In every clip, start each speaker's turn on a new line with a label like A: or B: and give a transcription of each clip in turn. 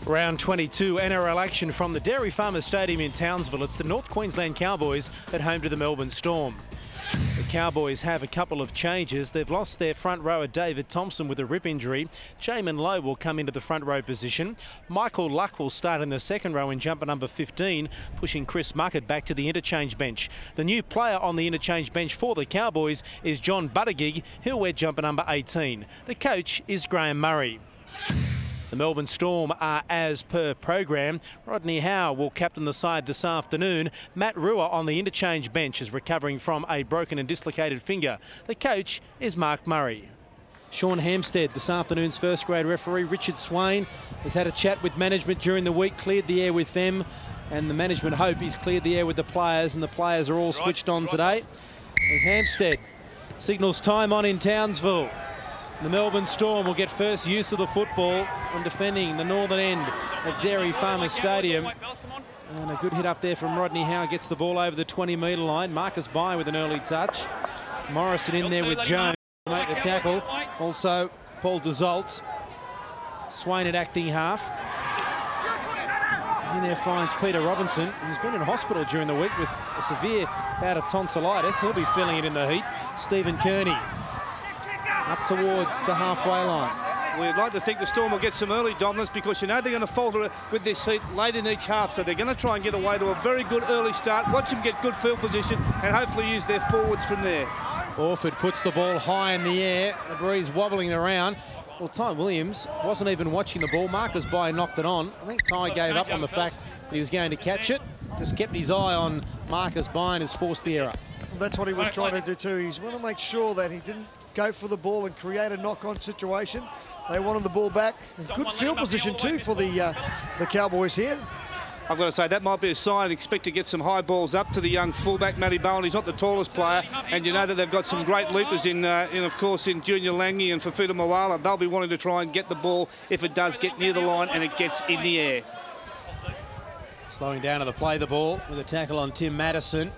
A: Round 22 NRL action from the Dairy Farmers Stadium in Townsville. It's the North Queensland Cowboys at home to the Melbourne Storm. The Cowboys have a couple of changes. They've lost their front rower David Thompson with a rib injury. Jamin Lowe will come into the front row position. Michael Luck will start in the second row in jumper number 15, pushing Chris Muckett back to the interchange bench. The new player on the interchange bench for the Cowboys is John Buttigieg. He'll wear jumper number 18. The coach is Graham Murray. The Melbourne Storm are as per program. Rodney Howe will captain the side this afternoon. Matt Ruhr on the interchange bench is recovering from a broken and dislocated finger. The coach is Mark Murray. Sean Hampstead, this afternoon's first grade referee. Richard Swain has had a chat with management during the week, cleared the air with them, and the management hope he's cleared the air with the players, and the players are all switched on today. As Hampstead signals time on in Townsville. The Melbourne Storm will get first use of the football and defending the northern end of Dairy Farmers Stadium. And a good hit up there from Rodney Howe, gets the ball over the 20-metre line. Marcus By with an early touch. Morrison in there with Jones to make the tackle. Also Paul Desolts. Swain at acting half. In there finds Peter Robinson, who's been in hospital during the week with a severe bout of tonsillitis. He'll be feeling it in the heat. Stephen Kearney up towards the halfway line.
B: We'd like to think the Storm will get some early dominance, because you know they're going to falter with this heat late in each half, so they're going to try and get away to a very good early start, watch them get good field position and hopefully use their forwards from there.
A: Orford puts the ball high in the air, the breeze wobbling around. Well, Ty Williams wasn't even watching the ball. Marcus By knocked it on. I think Ty gave up on the fact that he was going to catch it, just kept his eye on Marcus By and has forced the error.
C: That's what he was trying to do too. He's want to make sure that he didn't go for the ball and create a knock-on situation. They wanted the ball back. Good field position too for the Cowboys here.
B: I've got to say, that might be a sign. Expect to get some high balls up to the young fullback, Matty Bowen. He's not the tallest player, and you know that they've got some great leapers in of course, in Junior Lange and Fafita Moala. They'll be wanting to try and get the ball if it does get near the line and it gets in the air.
A: Slowing down to the play the ball with a tackle on Tim Madison.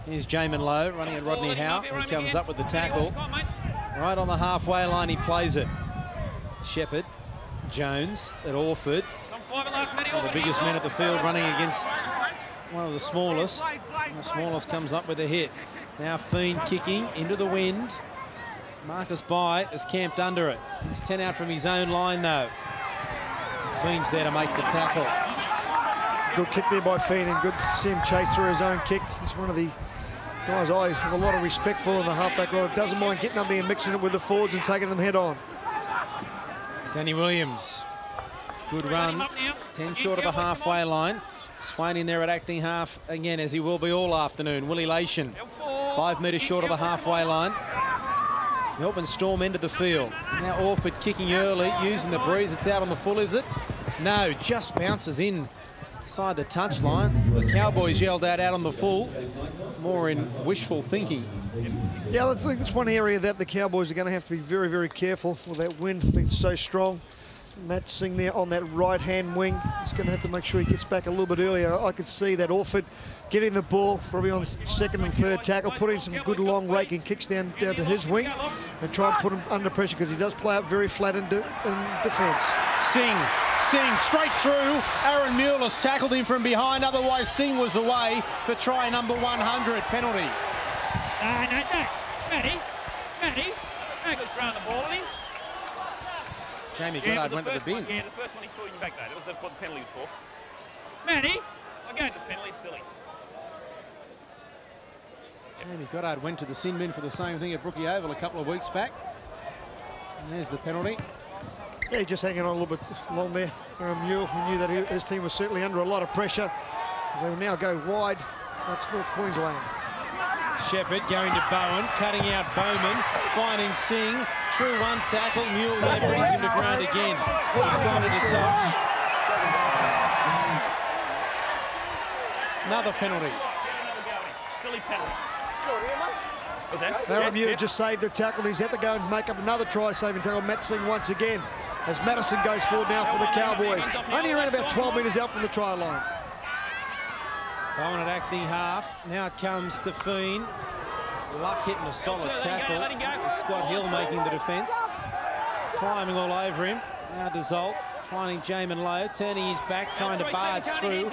A: Here's Jamin Lowe running at Rodney Howe. He comes up with the tackle. Right on the halfway line, he plays it. Shepherd, Jones at Orford. One of the biggest men at the field running against one of the smallest. And the smallest comes up with a hit. Now Fiend kicking into the wind. Marcus By is camped under it. He's 10 out from his own line though. And Fiend's there to make the tackle.
C: Good kick there by Fiend, and good to see him chase through his own kick. He's one of the guys I have a lot of respect for in the halfback row. Doesn't mind getting up there and mixing it with the forwards and taking them head on.
A: Danny Williams, good run, 10 short of the halfway line. Swain in there at acting half again, as he will be all afternoon. Willie Lation, 5 metres short of the halfway line. Melbourne Storm into the field. Now Orford kicking early, using the breeze. It's out on the full, is it? No, just bounces in inside the touchline. The Cowboys yelled out on the full, more in wishful thinking.
C: Yeah, I think that's one area that the Cowboys are going to have to be very, very careful with that wind being so strong. Matt Singh there on that right-hand wing. He's going to have to make sure he gets back a little bit earlier. I could see that Orford getting the ball, probably on second and third tackle, putting some good long raking kicks down to his wing and try and put him under pressure, because he does play out very flat in defence.
A: Singh straight through. Aaron Mueller's tackled him from behind. Otherwise, Singh was away for try number 100. Penalty.
D: Matty. Good throwing the ball at him.
A: Jamie Goddard went to the bin.
D: Yeah, the first one he threw him back there. That was what the penalty was for. Matty, I'm going to penalty, silly.
A: Jamie Goddard went to the sin bin for the same thing at Brookie Oval a couple of weeks back. And there's the penalty.
C: Yeah, just hanging on a little bit long there. Mule, he knew that his team was certainly under a lot of pressure, as they will now go wide. That's North Queensland.
A: Shepherd going to Bowen, cutting out Bowman, finding Singh, through one tackle. Mule there brings him to ground again. He's gone to the touch. Another penalty.
D: Silly penalty.
C: Mule just saved the tackle. He's had to go and make up another try-saving tackle. Matt Singh once again, as Madison goes forward now for the Cowboys. Only around about 12 metres out from the try line.
A: Bowen at acting half. Now it comes to Fiend. Luck hitting a solid tackle. Scott Hill making the defence. Climbing all over him. Now Desolts finding Jamin Lowe, turning his back, trying to barge through.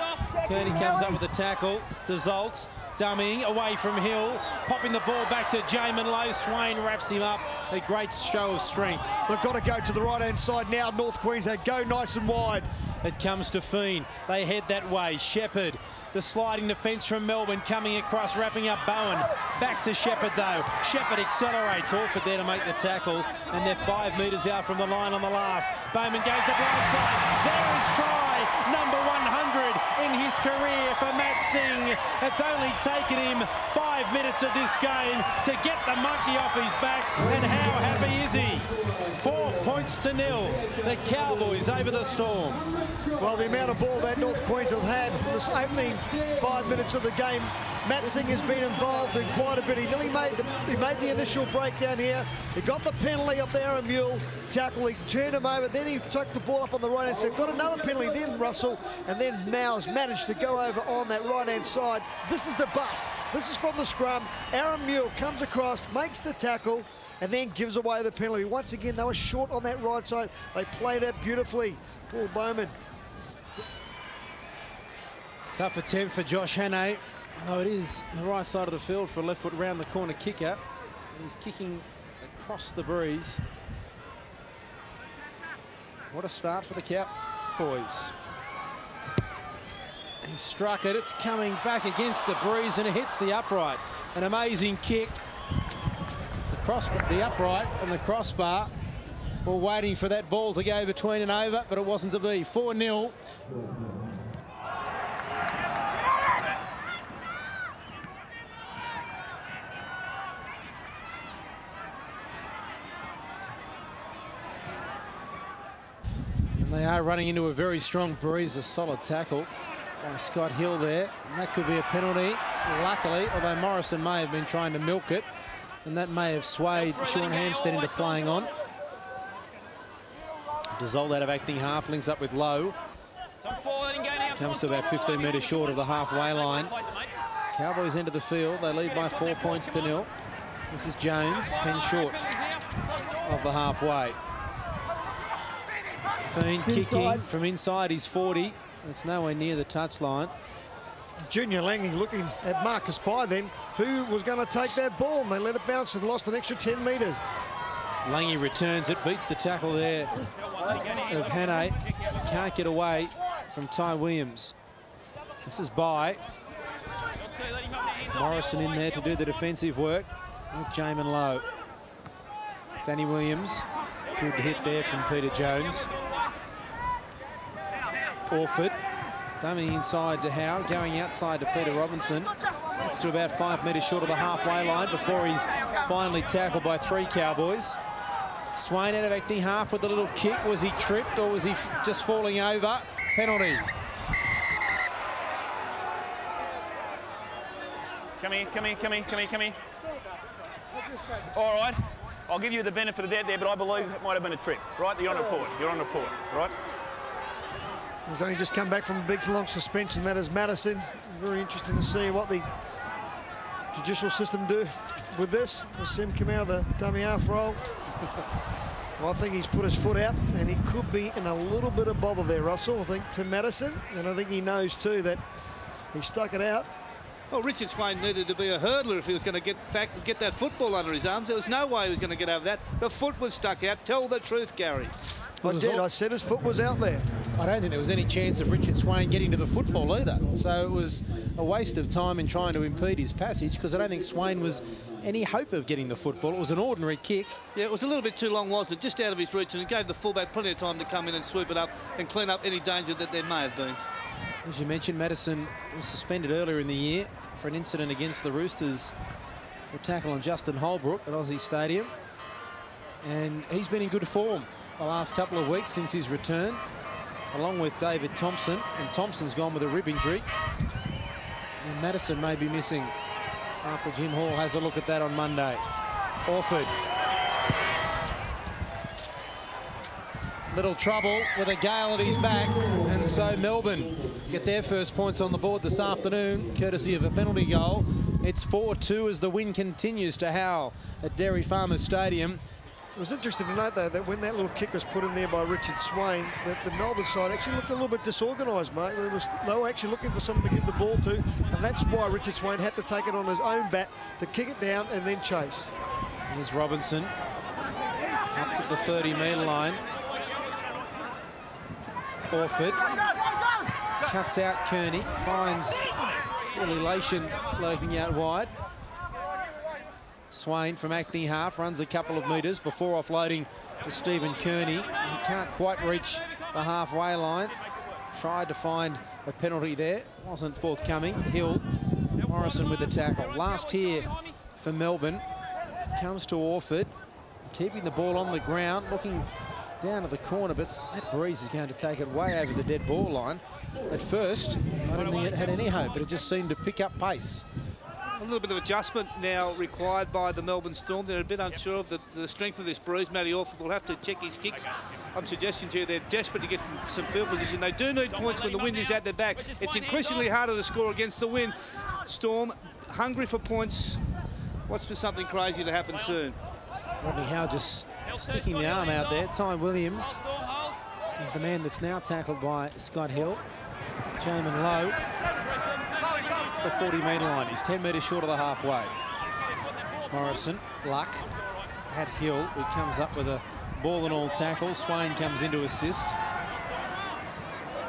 A: Kearney comes up with the tackle. Desolts, dummying away from Hill, popping the ball back to Jamin Lowe. Swain wraps him up. A great show of strength.
C: They've got to go to the right-hand side now, North Queensland. Go nice and wide.
A: It comes to Fiend. They head that way. Shepherd, the sliding defence from Melbourne, coming across, wrapping up Bowen. Back to Shepherd, though. Shepherd accelerates. Orford there to make the tackle, and they're 5 metres out from the line on the last. Bowman goes the blind side. There is try number 100 in his career for Matt Singh. It's only taken him 5 minutes of this game to get the monkey off his back, and how happy is he? 4 points to 0. The Cowboys over the Storm.
C: Well, the amount of ball that North Queensland had in this opening 5 minutes of the game, Matt Singh has been involved in quite a bit. He nearly made the initial breakdown here. He got the penalty of the Aaron Mule tackle. He turned him over. Then he took the ball up on the right hand side. Got another penalty. Then Russell, and then Mowers managed to go over on that right hand side. This is the bust. This is from the scrum. Aaron Mule comes across, makes the tackle, and then gives away the penalty. Once again, they were short on that right side. They played it beautifully. Paul Bowman.
A: Tough attempt for Josh Hannay. Oh, it is the right side of the field for a left foot round the corner kicker. And he's kicking across the breeze. What a start for the Cowboys. He struck it. It's coming back against the breeze and it hits the upright. An amazing kick across the upright and the crossbar. We're waiting for that ball to go between and over, but it wasn't to be. 4-0. They are running into a very strong breeze. A solid tackle by Scott Hill there. And that could be a penalty, luckily, although Morrison may have been trying to milk it. And that may have swayed Sean Hampstead into playing on. Desolts out of acting half, links up with Lowe. Comes to about 15 metres short of the halfway line. Cowboys enter the field. They lead by 4 points to 0. This is Jones, 10 short of the halfway. Fiend kicking from inside his 40. It's nowhere near the touchline.
C: Junior Lange looking at Marcus Pye then, who was going to take that ball, and they let it bounce and lost an extra 10 metres.
A: Lange returns it, beats the tackle there of Hannay. Can't get away from Ty Williams. This is Bye. Morrison in there to do the defensive work with Jamin Lowe. Danny Williams, good hit there from Peter Jones. Orford, dummy inside to Howe, going outside to Peter Robinson. That's to about 5 metres short of the halfway line before he's finally tackled by 3 Cowboys. Swain out of acting half with a little kick. Was he tripped or was he just falling over? Penalty.
D: Come here. All right. I'll give you the benefit of the doubt there, but I believe it might have been a trip, right? You're on report, right?
C: He's only just come back from a big long suspension. That is Madison. Very interesting to see what the judicial system do with this. We'll see him come out of the dummy half roll. Well, I think he's put his foot out, and he could be in a little bit of bother there, Russell, I think, to Madison. And I think he knows, too, that he stuck it out.
B: Well, Richard Swain needed to be a hurdler if he was going to get back and get that football under his arms. There was no way he was going to get over that. The foot was stuck out. Tell the truth, Gary.
C: I did. I said his foot was out there.
A: I don't think there was any chance of Richard Swain getting to the football either. So it was a waste of time in trying to impede his passage, because I don't think Swain was any hope of getting the football. It was an ordinary kick.
B: Yeah, it was a little bit too long, wasn't it? Just out of his reach, and it gave the fullback plenty of time to come in and swoop it up and clean up any danger that there may have been.
A: As you mentioned, Madison was suspended earlier in the year for an incident against the Roosters for tackle on Justin Holbrook at Aussie Stadium. And he's been in good form the last couple of weeks since his return, along with David Thompson. And Thompson's gone with a rib injury. And Madison may be missing after Jim Hall has a look at that on Monday. Orford. Little trouble with a gale at his back, and so Melbourne get their first points on the board this afternoon, courtesy of a penalty goal. It's 4-2 as the wind continues to howl at Dairy Farmers Stadium.
C: It was interesting to note, though, that when that little kick was put in there by Richard Swain, that the Melbourne side actually looked a little bit disorganised, mate. They were actually looking for someone to give the ball to, and that's why Richard Swain had to take it on his own bat to kick it down and then chase.
A: Here's Robinson up to the 30-metre line. Orford cuts out Kearney, finds Lation lurking out wide. Swain from acting half runs a couple of metres before offloading to Stephen Kearney. He can't quite reach the halfway line. Tried to find a penalty there, wasn't forthcoming. Hill, Morrison with the tackle. Last here for Melbourne. Comes to Orford, keeping the ball on the ground, looking down to the corner, but that breeze is going to take it way over the dead ball line. At first, I don't think it had any hope, but it just seemed to pick up pace.
B: A little bit of adjustment now required by the Melbourne Storm. They're a bit unsure of the strength of this breeze. Matty Orford will have to check his kicks. I'm suggesting to you they're desperate to get some field position. They do need points when the wind is at their back. It's increasingly harder to score against the wind. Storm hungry for points. Watch for something crazy to happen soon.
A: Rodney Howe just sticking the arm out there. Ty Williams is the man that's now tackled by Scott Hill. Jamin Lowe to the 40-metre line. He's 10 metres short of the halfway. Morrison, Luck at Hill, who comes up with a ball and all tackle. Swain comes in to assist.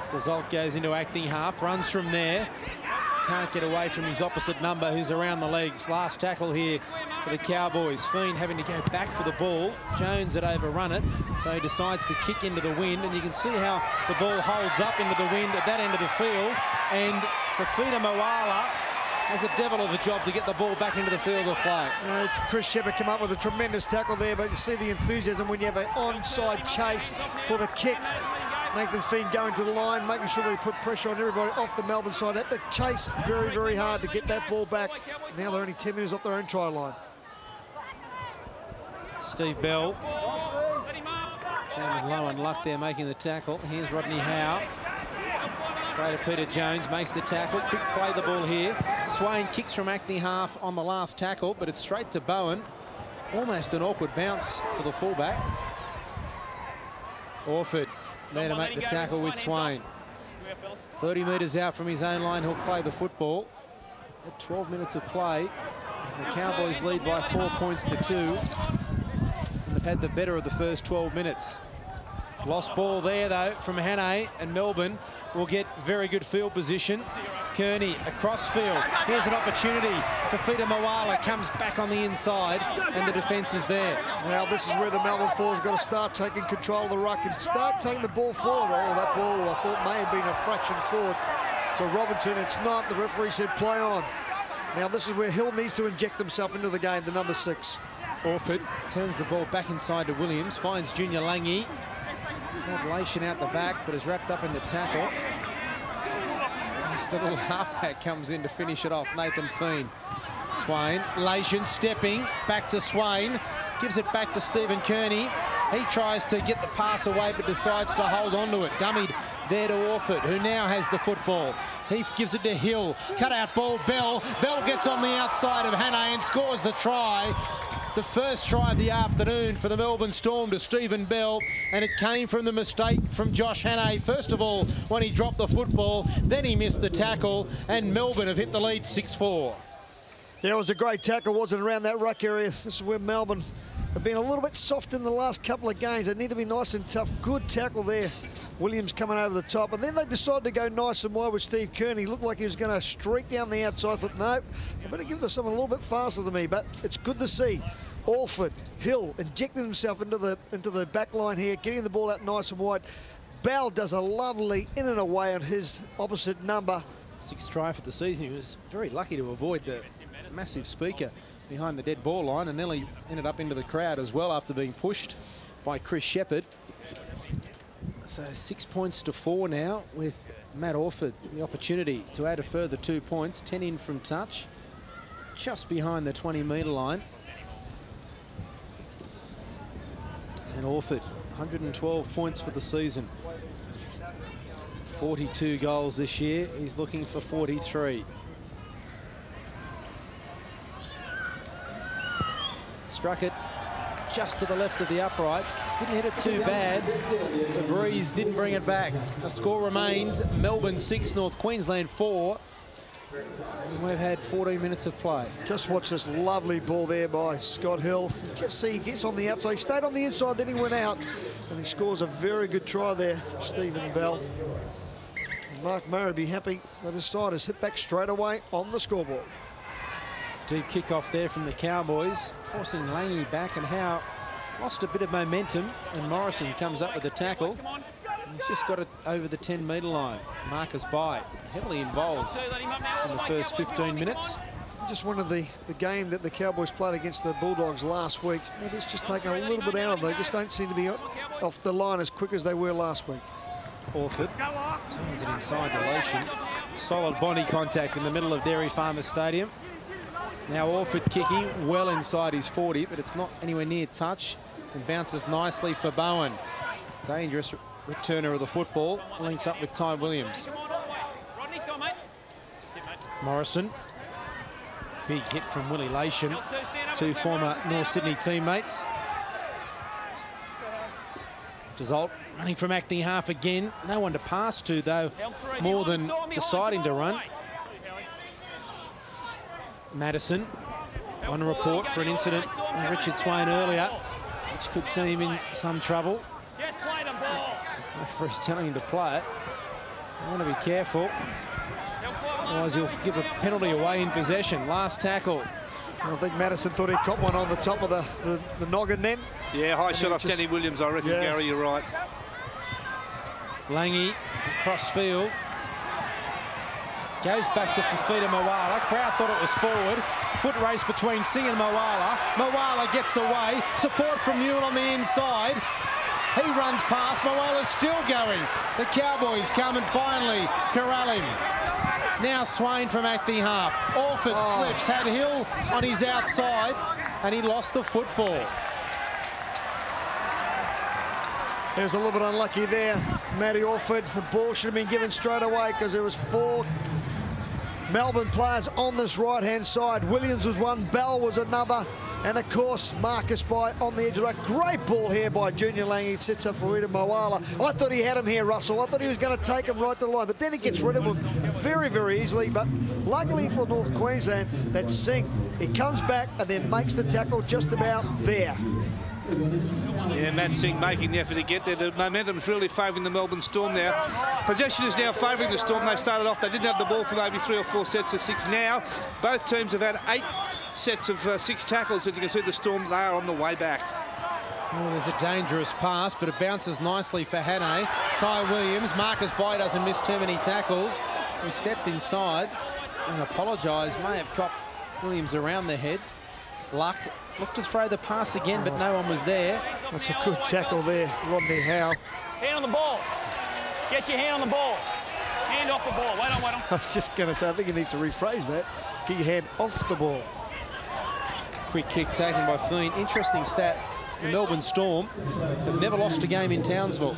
A: Desault goes into acting half, runs from there. Can't get away from his opposite number, who's around the legs. Last tackle here for the Cowboys. Fiend having to go back for the ball. Jones had overrun it, so he decides to kick into the wind, and you can see how the ball holds up into the wind at that end of the field. And Fafita Moala has a devil of a job to get the ball back into the field of play.
C: Chris Shepherd came up with a tremendous tackle there, but you see the enthusiasm when you have an onside chase for the kick. Nathan Fiend going to the line, making sure they put pressure on everybody off the Melbourne side. At the chase, very, very hard to get that ball back. Now they're only 10 metres off their own try line.
A: Steve Bell. Jamin Lowe and Luck there making the tackle. Here's Rodney Howe. Straight to Peter Jones, makes the tackle. Quick play the ball here. Swain kicks from acting half on the last tackle, but it's straight to Bowen. Almost an awkward bounce for the fullback. Orford there to make the tackle with Swain. 30 metres out from his own line, he'll play the football. At 12 minutes of play, the Cowboys lead by 4 points to 2. And they've had the better of the first 12 minutes. Lost ball there, though, from Hannay, and Melbourne will get very good field position. Kearney across field. Here's an opportunity. Fafita Moala comes back on the inside, and the defence is there.
C: Now this is where the Melbourne forwards got to start taking control of the ruck and start taking the ball forward. Oh, that ball I thought may have been a fraction forward to Robinson. It's not. The referee said play on. Now this is where Hill needs to inject himself into the game, the number 6.
A: Orford turns the ball back inside to Williams, finds Junior Langi. Had Lation out the back, but is wrapped up in the tackle. Just the little halfback comes in to finish it off, Nathan Fiend. Swain, Lation stepping, back to Swain, gives it back to Stephen Kearney. He tries to get the pass away, but decides to hold on to it. Dummied there to Orford, who now has the football. He gives it to Hill, cut out ball, Bell. Bell gets on the outside of Hannay and scores the try. The first try of the afternoon for the Melbourne Storm to Stephen Bell, and it came from the mistake from Josh Hannay. First of all, when he dropped the football, then he missed the tackle, and Melbourne have hit the lead 6-4.
C: Yeah, it was a great tackle, wasn't around that ruck area. This is where Melbourne have been a little bit soft in the last couple of games. They need to be nice and tough. Good tackle there. Williams coming over the top, and then they decided to go nice and wide with Steve Kearney. Looked like he was going to streak down the outside. I thought, no, I better give it to someone a little bit faster than me, but it's good to see. Orford, Hill injecting himself into the back line here, getting the ball out nice and wide. Bell does a lovely in and away on his opposite number.
A: 6th try for the season. He was very lucky to avoid the massive speaker behind the dead ball line, and nearly ended up into the crowd as well after being pushed by Chris Shepherd. So 6 points to 4 now, with Matt Orford the opportunity to add a further 2 points. 10 in from touch, just behind the 20-metre line. And Orford, 112 points for the season. 42 goals this year. He's looking for 43. Struck it just to the left of the uprights. Didn't hit it too bad. The breeze didn't bring it back. The score remains Melbourne 6, North Queensland 4. And we've had 14 minutes of play.
C: Just watch this lovely ball there by Scott Hill. Just see he gets on the outside. He stayed on the inside, then he went out. And he scores a very good try there, Stephen Bell. And Mark Murray will be happy that his side has hit back straight away on the scoreboard.
A: Deep kick-off there from the Cowboys, forcing Langley back, and Howe lost a bit of momentum, and Morrison comes up with a tackle. He's just got it over the 10-metre line. Marcus Bai heavily involved in the first 15 minutes.
C: Just one of the game that the Cowboys played against the Bulldogs last week. Maybe it's just taken a little bit out of them. They just don't seem to be off the line as quick as they were last week.
A: Orford turns it inside to Lotion. Solid body contact in the middle of Dairy Farmers Stadium. Now Orford kicking well inside his 40, but it's not anywhere near touch. And bounces nicely for Bowen. Dangerous returner of the football. Links up with Ty Williams. Morrison. Big hit from Willie Lation. Two former North Sydney teammates. Result running from acting half again. No one to pass to, though, more than deciding to run. Madison on a report for an incident with Richard Swain earlier, which could see him in some trouble. Referee's telling him to play it. I want to be careful, otherwise he'll give a penalty away in possession. Last tackle.
C: I think Madison thought he'd caught one on the top of the noggin then.
B: Yeah, high shot off Danny Williams, I reckon, Gary, you're right.
A: Langy across field. Goes back to Fafita Moala. Crowd thought it was forward. Foot race between Singh and Moala. Moala gets away. Support from Newell on the inside. He runs past. Moala's still going. The Cowboys come and finally corral him. Now Swain from acting half. Orford slips. Had Hill on his outside, and he lost the football.
C: He was a little bit unlucky there, Matty Orford. The ball should have been given straight away because there was 4 Melbourne players on this right-hand side. Williams was one, Bell was another, and of course Marcus Bai on the edge of the rack. Great ball here by Junior Lang. He sits up for Rita Moala. I thought he had him here, Russell. I thought he was going to take him right to the line, but then he gets rid of him very, very easily. But luckily for North Queensland, that Singh, he comes back and then makes the tackle just about there.
B: Yeah, Matt Singh making the effort to get there. The momentum's really favouring the Melbourne Storm now. Possession is now favouring the Storm. They started off, they didn't have the ball for maybe 3 or 4 sets of 6. Now, both teams have had 8 sets of 6 tackles, and you can see the Storm, they are on the way back.
A: Oh, there's a dangerous pass, but it bounces nicely for Hannay. Ty Williams, Marcus Bai doesn't miss too many tackles. He stepped inside and apologised, may have copped Williams around the head. Luck looked to throw the pass again, but no one was there.
C: That's a good tackle there, Rodney Howe.
D: Hand on the ball. Get your hand on the ball. Hand off the ball. Wait on, wait on.
C: I was just going to say, I think he needs to rephrase that. Get your hand off the ball.
A: Quick kick taken by Feen. Interesting stat. The Melbourne Storm have never lost a game in Townsville.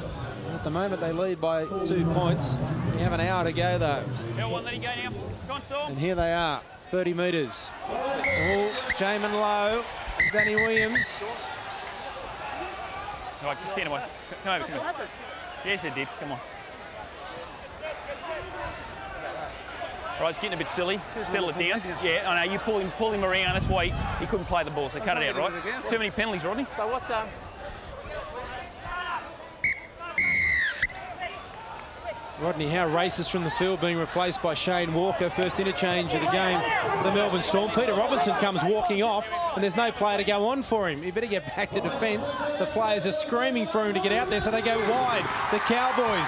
A: At the moment, they lead by 2 points. We have an hour to go, though. And here they are, 30 metres. Oh, Jamin Lowe, Danny Williams.
D: All right, just stand away. Come over, come over. Yes, it did. Come on. All right, it's getting a bit silly. Settle it down. Yeah, I know. You pull him around. That's why he couldn't play the ball, so cut it out, right? Too many penalties, Rodney.
E: So what's
A: Rodney Howe races from the field, being replaced by Shane Walker. First interchange of the game for the Melbourne Storm. Peter Robinson comes walking off, and there's no player to go on for him. He better get back to defence. The players are screaming for him to get out there, so they go wide. The Cowboys.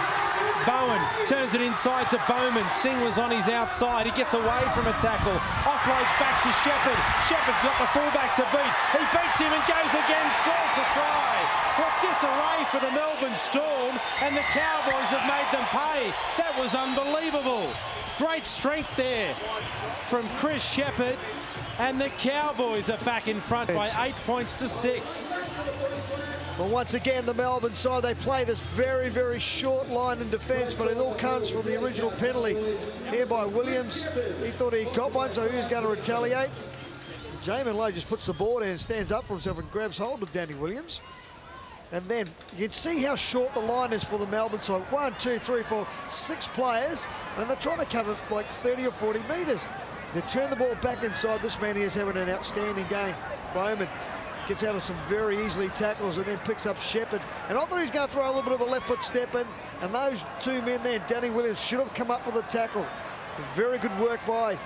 A: Bowen turns it inside to Bowman. Singh was on his outside. He gets away from a tackle. Offloads back to Shepherd. Shepherd's got the fullback to beat. He beats him and goes again, scores the try. What disarray for the Melbourne Storm, and the Cowboys have made them pay. That was unbelievable. Great strength there from Chris Shepherd, and the Cowboys are back in front by 8 points to 6.
C: Well, once again, the Melbourne side, they play this very, very short line in defence, but it all comes from the original penalty here by Williams. He thought he got one, so he was going to retaliate. Jamin Lowe just puts the ball in and stands up for himself and grabs hold of Danny Williams. And then you can see how short the line is for the Melbourne side. 1, 2, 3, 4, 6 players, and they're trying to cover like 30 or 40 metres. They turn the ball back inside. This man here is having an outstanding game. Bowman gets out of some very easily tackles and then picks up Shepherd. And I thought he was going to throw a little bit of a left foot step in, and those two men there, Danny Williams, should have come up with a tackle. Very good work by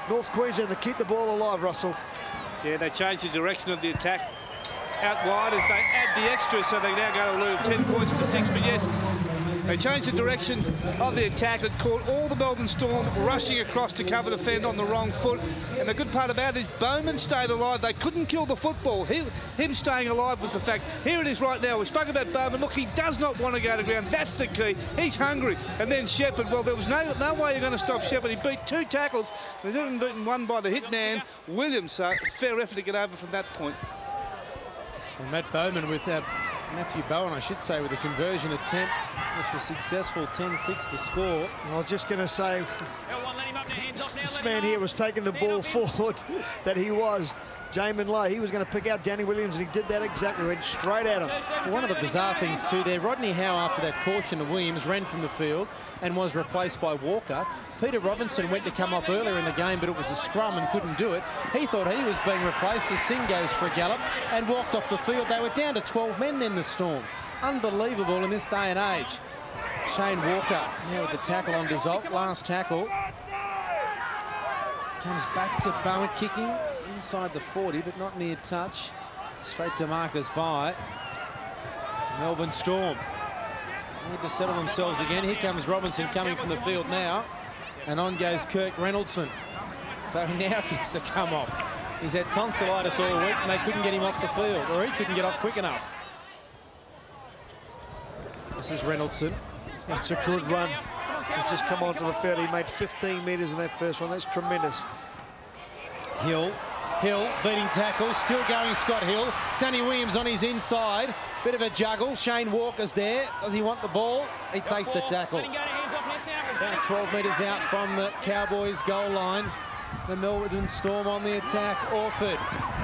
C: North Queensland to keep the ball alive, Russell.
B: Yeah, they changed the direction of the attack out wide as they add the extra, so they now go to lose 10 points to 6. But yes, they changed the direction of the attack. It caught all the Melbourne Storm rushing across to cover the fend on the wrong foot. And the good part about it is Bowman stayed alive. They couldn't kill the football. Him staying alive was the fact. Here it is right now. We spoke about Bowman. Look, he does not want to go to ground. That's the key. He's hungry. And then Shepherd, well, there was no way you're going to stop Shepherd. He beat 2 tackles. He's even beaten 1 by the hit man, Williams. So fair effort to get over from that point.
A: And Matt Bowman with Matthew Bowen, I should say, with a conversion attempt, which was successful, 10-6 the score.
C: I was just going to say, this man here was taking the ball forward, that he was. Jamin Lowe, he was going to pick out Danny Williams, and he did that exactly, went straight at him.
A: Well, one of the bizarre things too there, Rodney Howe, after that caution of Williams, ran from the field and was replaced by Walker. Peter Robinson went to come off earlier in the game, but it was a scrum and couldn't do it. He thought he was being replaced as Singh goes for a gallop and walked off the field. They were down to 12 men then, the Storm. Unbelievable in this day and age. Shane Walker now with the tackle on Dissolve, last tackle. Comes back to Bowen kicking inside the 40, but not near touch. Straight to Marcus by Melbourne Storm. Need to settle themselves again. Here comes Robinson coming from the field now. And on goes Kirk Reynoldson. So he now gets to come off. He's had tonsillitis all week and they couldn't get him off the field, or he couldn't get off quick enough. This is Reynoldson.
C: That's a good run. He's just come onto the field. He made 15 metres in that first one. That's tremendous.
A: Hill beating tackles, still going Scott Hill. Danny Williams on his inside. Bit of a juggle. Shane Walker's there. Does he want the ball? He takes the tackle. About 12 metres out from the Cowboys goal line. The Melbourne Storm on the attack. Orford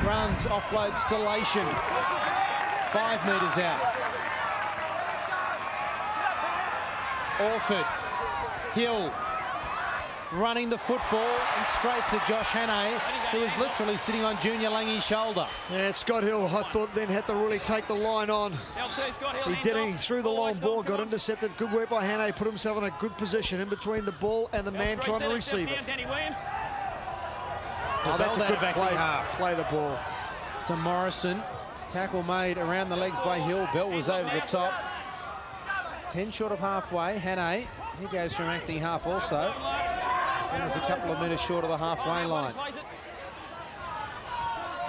A: runs, offloads to Lation. 5 metres out. Orford, Hill, running the football and straight to Josh Hannay, who is literally sitting on Junior Langie's shoulder.
C: Yeah, Scott Hill, I thought, then had to really take the line on. He did it. He threw the long ball, got intercepted. Good work by Hannay, put himself in a good position in between the ball and the man trying to receive it. Oh, that's a good play the ball.
A: To Morrison, tackle made around the legs by Hill. Bell was over the top. 10 short of halfway. Hannay, he goes from acting half also. And there's a couple of metres short of the halfway line.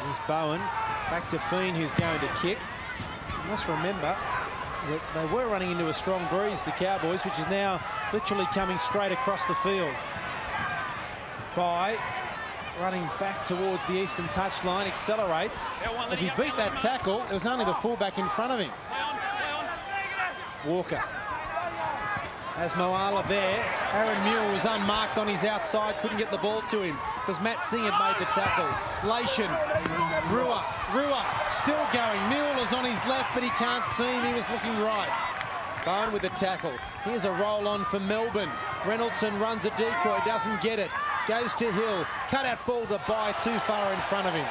A: Here's Bowen, back to Fiend, who's going to kick. You must remember that they were running into a strong breeze, the Cowboys, which is now literally coming straight across the field. By running back towards the eastern touchline, accelerates. If he beat that tackle, it was only the fullback in front of him. Walker has Moala there. Aaron Mule was unmarked on his outside, couldn't get the ball to him because Matt Singh had made the tackle. Lation, Rua still going. Mule is on his left, but he can't see him. He was looking right. Bowen with the tackle. Here's a roll on for Melbourne. Reynoldson runs a decoy, doesn't get it. Goes to Hill. Cut out ball to By, too far in front of him.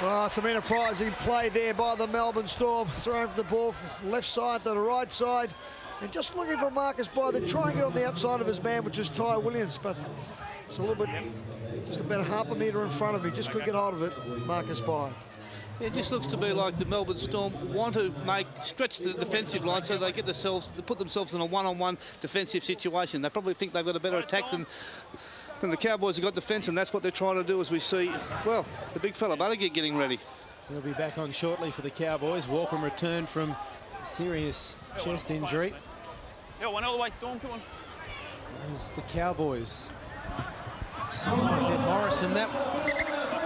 C: Well, some enterprising play there by the Melbourne Storm, throwing the ball from left side to the right side, and just looking for Marcus By. They're trying it on the outside of his man, which is Ty Williams, but it's a little bit, just about half a metre in front of him. Just couldn't get hold of it, Marcus By.
B: It just looks to be like the Melbourne Storm want to stretch the defensive line so they put themselves in a one-on-one defensive situation. They probably think they've got a better attack than the Cowboys have got defence, and that's what they're trying to do as we see, well, the big fella Buttigieg getting ready.
A: He'll be back on shortly for the Cowboys. Walker returned from a serious chest injury.
D: Yeah, one all the way, Storm, come on.
A: As the Cowboys. Morrison,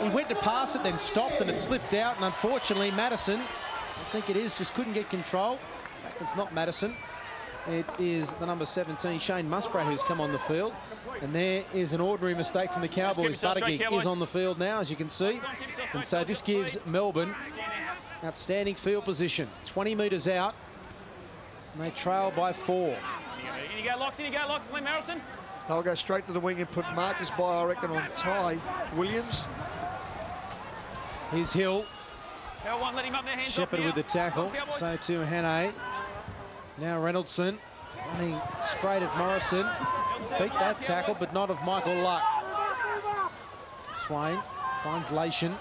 A: he went to pass it, then stopped, and it slipped out, and unfortunately Madison, I think it is, just couldn't get control. In fact, it's not Madison. It is the number 17, Shane Muspratt, who's come on the field. And there is an ordinary mistake from the Cowboys. Buttigieg is on the field now, as you can see. And so this gives Melbourne outstanding field position. 20 metres out. And they trail by 4.
D: In you go, Locks. In you go, Locks. Glenn Morrison.
C: They'll go straight to the wing and put Marcus by, I reckon, on Ty Williams.
A: Here's Hill.
D: Let him up there, hands
A: Shepherd with the tackle. So to Hannay. Now Reynoldson running straight at Morrison. Beat that tackle, but not of Michael Luck. Swain finds Lation.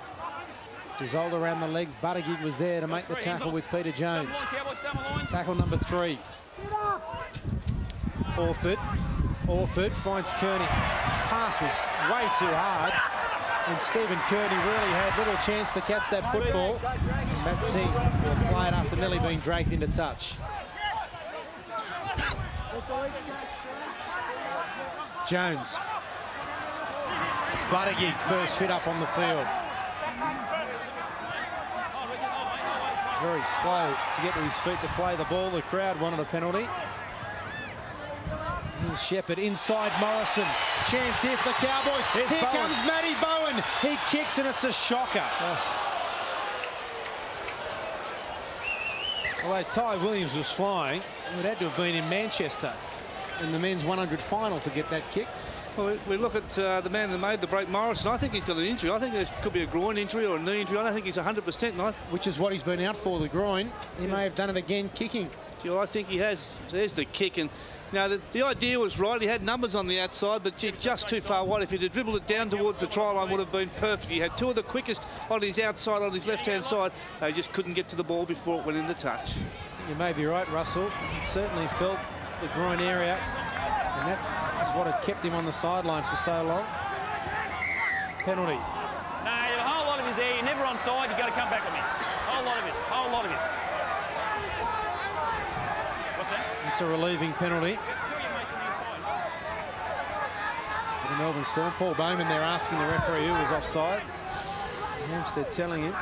A: Dissolved around the legs. Buttigieg was there to make the tackle with Peter Jones. Tackle number 3. Orford finds Kearney. Pass was way too hard. And Stephen Kearney really had little chance to catch that football. And Matt Singh will play it after nearly being dragged into touch. Jones. Buttigieg first hit up on the field. Very slow to get to his feet to play the ball. The crowd wanted a penalty. Here's Shepherd inside Morrison. Chance here for the Cowboys. Here comes Matty Bowen. He kicks and it's a shocker. Although Ty Williams was flying, it had to have been in Manchester in the men's 100 final to get that kick.
B: Well, we look at the man who made the break, Morrison. I think he's got an injury. I think there could be a groin injury or a knee injury. I don't think he's 100%.
A: Which is what he's been out for, the groin. He may have done it again kicking.
B: Well, I think he has. There's the kick. And now the idea was right. He had numbers on the outside, but just too far wide. If he'd have dribbled it down towards the try line, would have been perfect. He had 2 of the quickest on his outside, on his left-hand side. They just couldn't get to the ball before it went into touch.
A: You may be right, Russell. He certainly felt the groin area, and that is what had kept him on the sideline for so long. Penalty.
D: No, a whole lot of his there. You're never on side. You've got to come back with me. Whole lot of his. Whole lot of his. What's that?
A: It's a relieving penalty for the Melbourne Storm. Paul Bowman there asking the referee who was offside. Hampstead telling him,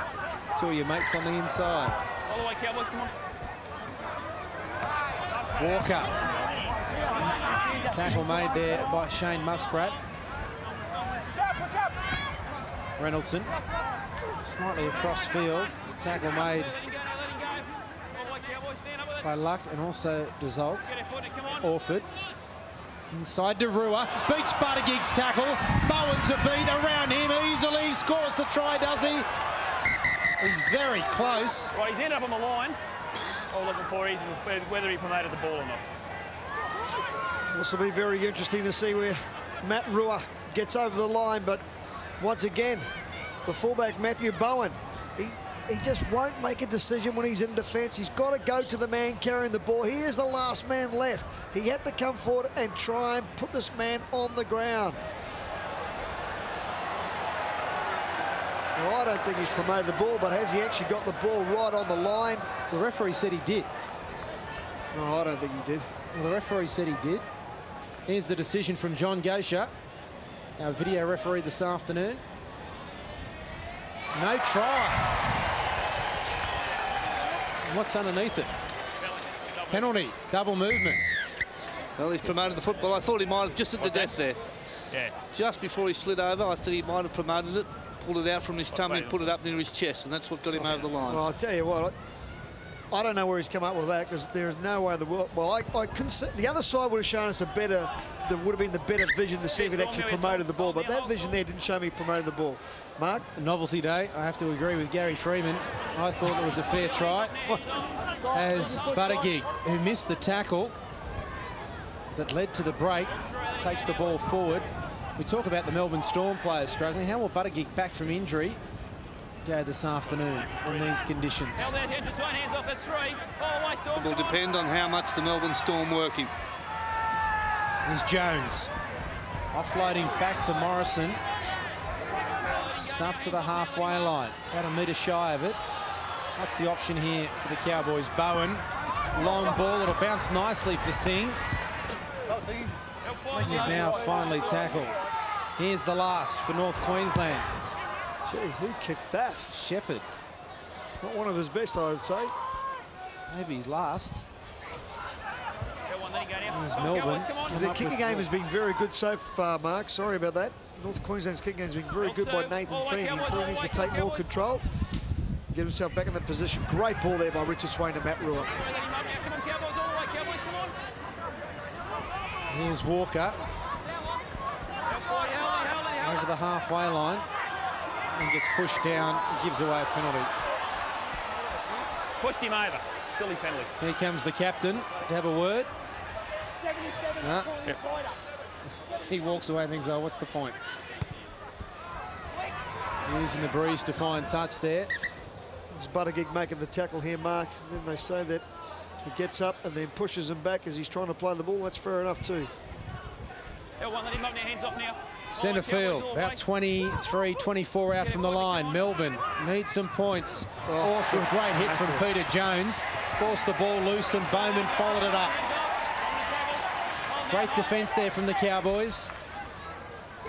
A: 2 of your mates on the inside.
D: All the way, Cowboys, come on.
A: Walker. Tackle made there by Shane Muspratt. Reynoldson slightly across field. Tackle made by Luck and also Dissolved. Orford. Inside to Rua. Beats Buttigieg's tackle. Bowen to beat around him easily. Scores the try, does he? He's very close.
D: Right, he's ended up on the line. All looking for is whether he promoted the ball or not.
C: This will be very interesting to see where Matt Rua gets over the line, but once again, the fullback Matthew Bowen, he just won't make a decision when he's in defence. He's got to go to the man carrying the ball. He is the last man left. He had to come forward and try and put this man on the ground. Well, I don't think he's promoted the ball, but has he actually got the ball right on the line?
A: The referee said he did.
C: No, I don't think he did.
A: Well, the referee said he did. Here's the decision from John Gosha, our video referee this afternoon. No try. What's underneath it? Penalty, double movement.
B: Well, he's promoted the football. I thought he might have just at the death there.
D: Yeah.
B: Just before he slid over, I thought he might have promoted it, pulled it out from his tummy and put it up near his chest, and that's what got him over the line.
C: Well, I'll tell you what, I don't know where he's come up with that, because there is no way in the world. Well, I couldn't see, the other side would have shown us a better, there would have been the better vision to see if it actually promoted the ball, but that vision there didn't show me promoted the ball. Mark?
A: Novelty day, I have to agree with Gary Freeman. I thought it was a fair try. As Buttigieg, who missed the tackle that led to the break, takes the ball forward. We talk about the Melbourne Storm players struggling. How will Buttigieg back from injury go this afternoon in these conditions?
B: It will depend on how much the Melbourne Storm working.
A: Here's Jones. Offloading back to Morrison. Just up to the halfway line. About a metre shy of it. What's the option here for the Cowboys? Bowen. Long ball. It'll bounce nicely for Singh. He's now finally tackled. Here's the last for North Queensland.
C: Gee, who kicked that?
A: Shepherd.
C: Not one of his best, I would say.
A: Maybe he's last. There's Melbourne.
C: Their kicking game has been very good so far, Mark. Sorry about that. North Queensland's kicking game has been very good by Nathan Feeney. He probably needs to take more control, get himself back in the position. Great ball there by Richard Swain and Matt Rua.
A: Here's Walker. Over the halfway line. And gets pushed down, gives away a penalty.
D: Pushed him over. Silly penalty.
A: Here comes the captain to have a word. No.
D: Yep.
A: He walks away and thinks, oh, what's the point? Using the breeze to find touch there.
C: It's Buttigieg making the tackle here, Mark. And then they say that he gets up and then pushes him back as he's trying to play the ball. That's fair enough too.
D: L1, let him up now, hands off now.
A: Centre field, about 23, 24 out from the line. Melbourne needs some points. Off with a great hit from Peter Jones. Forced the ball loose and Bowman followed it up. Great defence there from the Cowboys.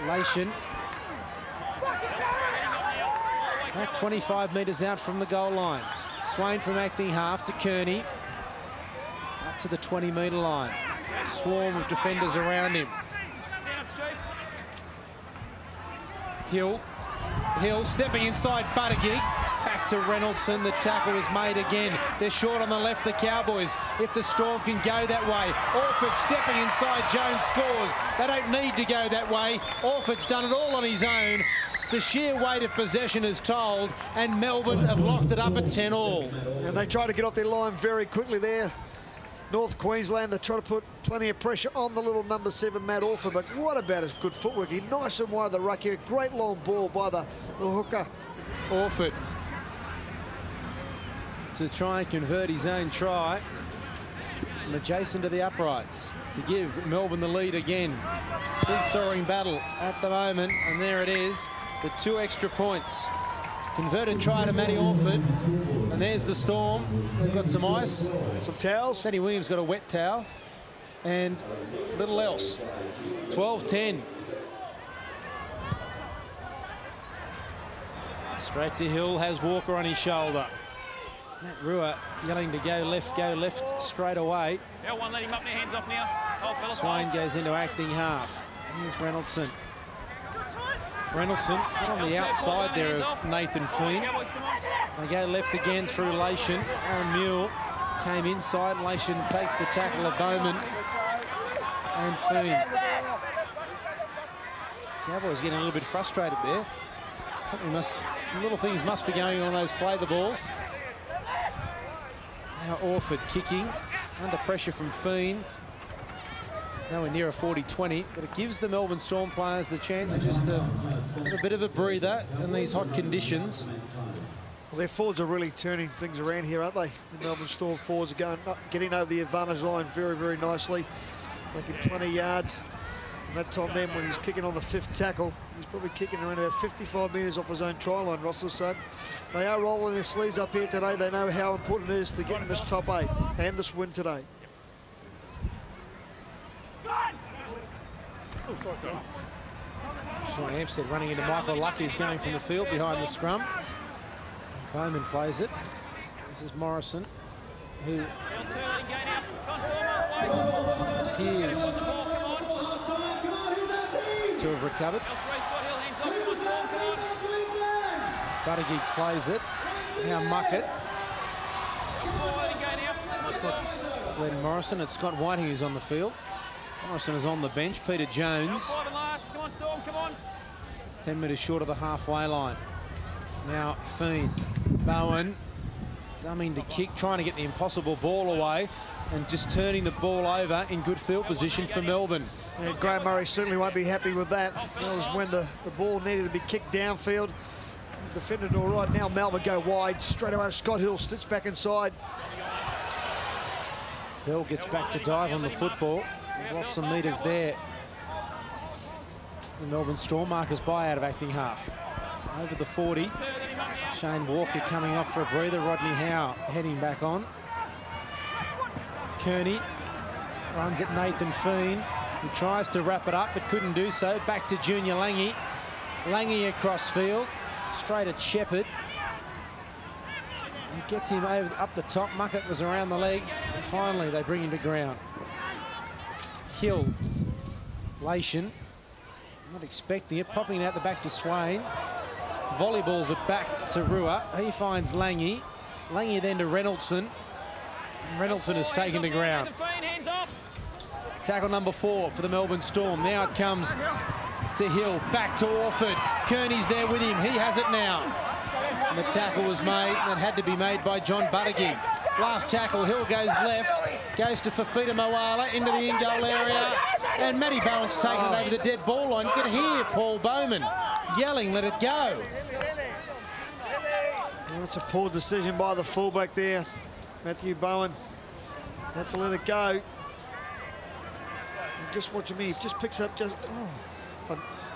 A: Lation. About 25 metres out from the goal line. Swain from acting half to Kearney. Up to the 20-metre line. Swarm of defenders around him. Hill stepping inside Buttigieg. Back to Reynoldson. The tackle is made again. They're short on the left, the Cowboys. If the Storm can go that way. Orford stepping inside. Jones scores. They don't need to go that way. Orford's done it all on his own. The sheer weight of possession is told, and Melbourne have locked it up at 10-all.
C: And they try to get off their line very quickly there. North Queensland, they try to put plenty of pressure on the little number 7, Matt Orford, but what about his good footwork? He's nice and wide the ruck here. Great long ball by the hooker.
A: Orford to try and convert his own try from adjacent to the uprights to give Melbourne the lead again. Seesawing battle at the moment, and there it is, the 2 extra points. Converted try to Matty Orford, and there's the Storm. They've got some ice,
C: some towels.
A: Danny Williams got a wet towel, and little else. 12-10. Straight to Hill, has Walker on his shoulder. Matt Rua yelling to go left straight away.
D: L1, let him up now, hands off now.
A: Swain goes into acting half. Here's Reynoldson. Reynoldson got on the outside there of Nathan Feen. They go left again through Lation. Aaron Mule came inside. Lation takes the tackle of Bowman and Feen. Cowboys getting a little bit frustrated there. Some little things must be going on those play the balls. Now Orford kicking under pressure from Feen. Nowhere near a 40-20, but it gives the Melbourne Storm players the chance just to have a bit of a breather in these hot conditions.
C: Well, their forwards are really turning things around here, aren't they? The Melbourne Storm forwards are going up, getting over the advantage line very, very nicely, making plenty of yards. And that time then, when he's kicking on the 5th tackle, he's probably kicking around about 55 metres off his own try line, Russell. So they are rolling their sleeves up here today. They know how important it is to get in this top 8 and this win today.
A: Sean Hampstead running into Michael Lucky, who's going from the field behind the scrum. Bowman plays it. This is Morrison, who appears to have recovered. Buttigieg plays it. Now Muckett. Glenn Morrison. It's Scott Whiting who's on the field. Morrison is on the bench. Peter Jones. 10 metres short of the halfway line. Now Feen. Bowen. Dumming to kick, trying to get the impossible ball away and just turning the ball over in good field position for Melbourne.
C: And Graham Murray certainly won't be happy with that. That was when the ball needed to be kicked downfield. Defended all right. Now Melbourne go wide. Straight away Scott Hill sits back inside.
A: Bell gets back to dive on the football. Lost some metres there. The Melbourne Storm markers by out of acting half. Over the 40. Shane Walker coming off for a breather. Rodney Howe heading back on. Kearney runs at Nathan Feen, who tries to wrap it up but couldn't do so. Back to Junior Lange. Lange across field. Straight at Shepherd. He gets him over up the top. Muckett was around the legs. And finally they bring him to ground. Hill. Lation, not expecting it, popping it out the back to Swain. Volleyballs it back to Rua. He finds Langy. Langy then to Reynoldson. Reynoldson is taken to ground. Tackle number 4 for the Melbourne Storm. Now it comes to Hill, back to Orford. Kearney's there with him. He has it now. And the tackle was made, and it had to be made by John Buttigieg. Last tackle, Hill goes left, goes to Fafita Moala into the in-goal area, and Matty Bowen's taken it over the dead ball line. You can hear Paul Bowman yelling, let it go.
C: Well, that's a poor decision by the fullback there, Matthew Bowen. Had to let it go. And just watching me, he just picks up just.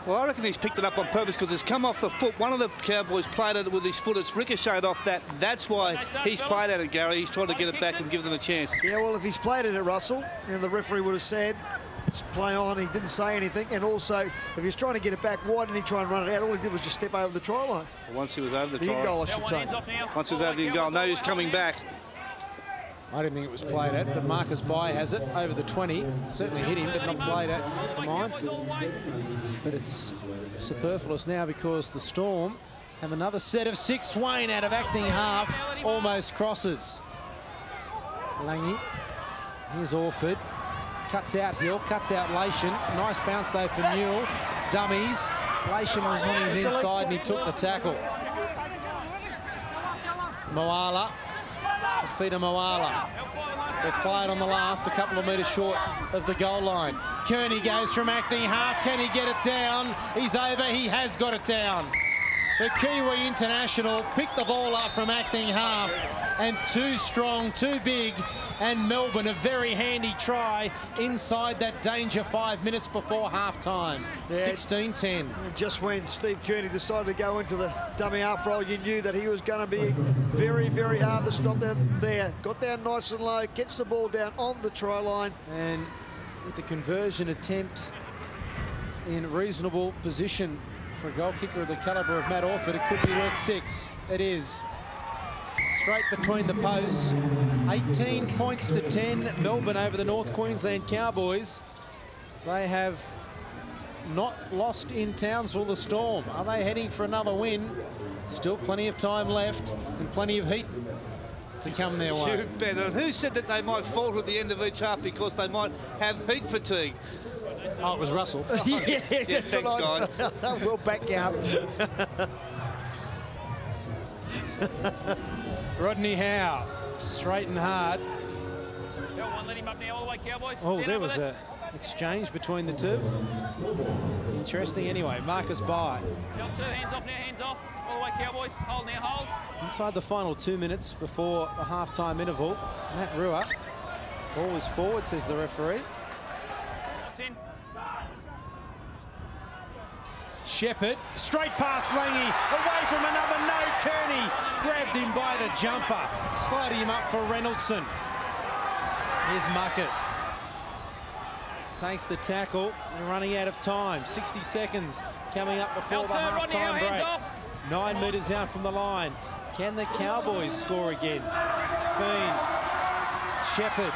B: Well, I reckon he's picked it up on purpose because it's come off the foot. One of the Cowboys played it with his foot. It's ricocheted off that. That's why he's played at it, Gary. He's trying to get it back and give them a chance.
C: Yeah, well, if he's played it at Russell, and the referee would have said, let's play on, he didn't say anything. And also, if he's trying to get it back, why didn't he try and run it out? All he did was just step over the try line.
B: Well, once he was over the try line.
C: in-goal, I should say.
B: Once he was over the in-goal. Now he's coming back.
A: I didn't think it was played at, but Marcus Bai has it over the 20. Certainly hit him, but not played at for mine. But it's superfluous now because the Storm have another set of 6. Swain out of acting half, almost crosses. Langy, here's Orford. Cuts out Hill, cuts out Lation. Nice bounce though for Newell. Dummies. Lation was on his inside and he took the tackle. Moala. Fafita Moala. They've played on the last, a couple of metres short of the goal line. Kearney goes from acting half. Can he get it down? He's over. He has got it down. The Kiwi international picked the ball up from acting half, and too strong, too big, and Melbourne a very handy try inside that danger 5 minutes before half-time. 16-10.
C: Just when Steve Kearney decided to go into the dummy half roll, you knew that he was going to be very, very hard to stop there. Got down nice and low, gets the ball down on the try line.
A: And with the conversion attempt in reasonable position for a goal kicker of the calibre of Matt Orford, it could be worth 6. It is. Straight between the posts. 18 points to 10. Melbourne over the North Queensland Cowboys. They have not lost in Townsville, the Storm. Are they heading for another win? Still plenty of time left and plenty of heat to come their way.
B: Ben, and who said that they might falter at the end of each half because they might have heat fatigue?
A: Oh, it was Russell.
C: Yeah,
B: thanks, guys.
C: We'll back you up.
A: Rodney Howe, straight and hard. Oh, there was an exchange between the two. Interesting anyway. Marcus Bai.
D: Hands off now, hands off. All the way, Cowboys. Hold now, hold.
A: Inside the final 2 minutes before the half-time interval, Matt Rua. Ball is forward, says the referee. Shepherd, straight past Langy, away from another, no, Kearney grabbed him by the jumper, sliding him up for Reynoldson. Here's Muckett. Takes the tackle, they're running out of time, 60 seconds coming up before the half-time break. 9 metres out from the line. Can the Cowboys score again? Fiend, Shepherd,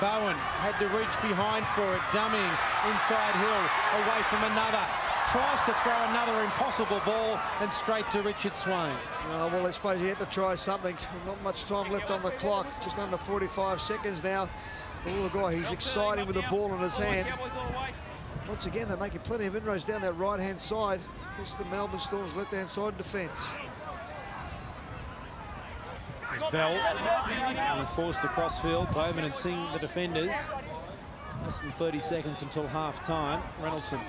A: Bowen had to reach behind for it, dummying inside Hill, away from another. Tries to throw another impossible ball and straight to Richard Swain.
C: Well, I suppose you had to try something. Not much time left on the clock, just under 45 seconds now. Oh, the guy, he's exciting with the ball in his hand. Once again, they're making plenty of inroads down that right-hand side. It's the Melbourne Storm's left-hand side defence.
A: There's Bell being forced across field. Bowman and Singh, the defenders. Less than 30 seconds until half-time. Reynoldson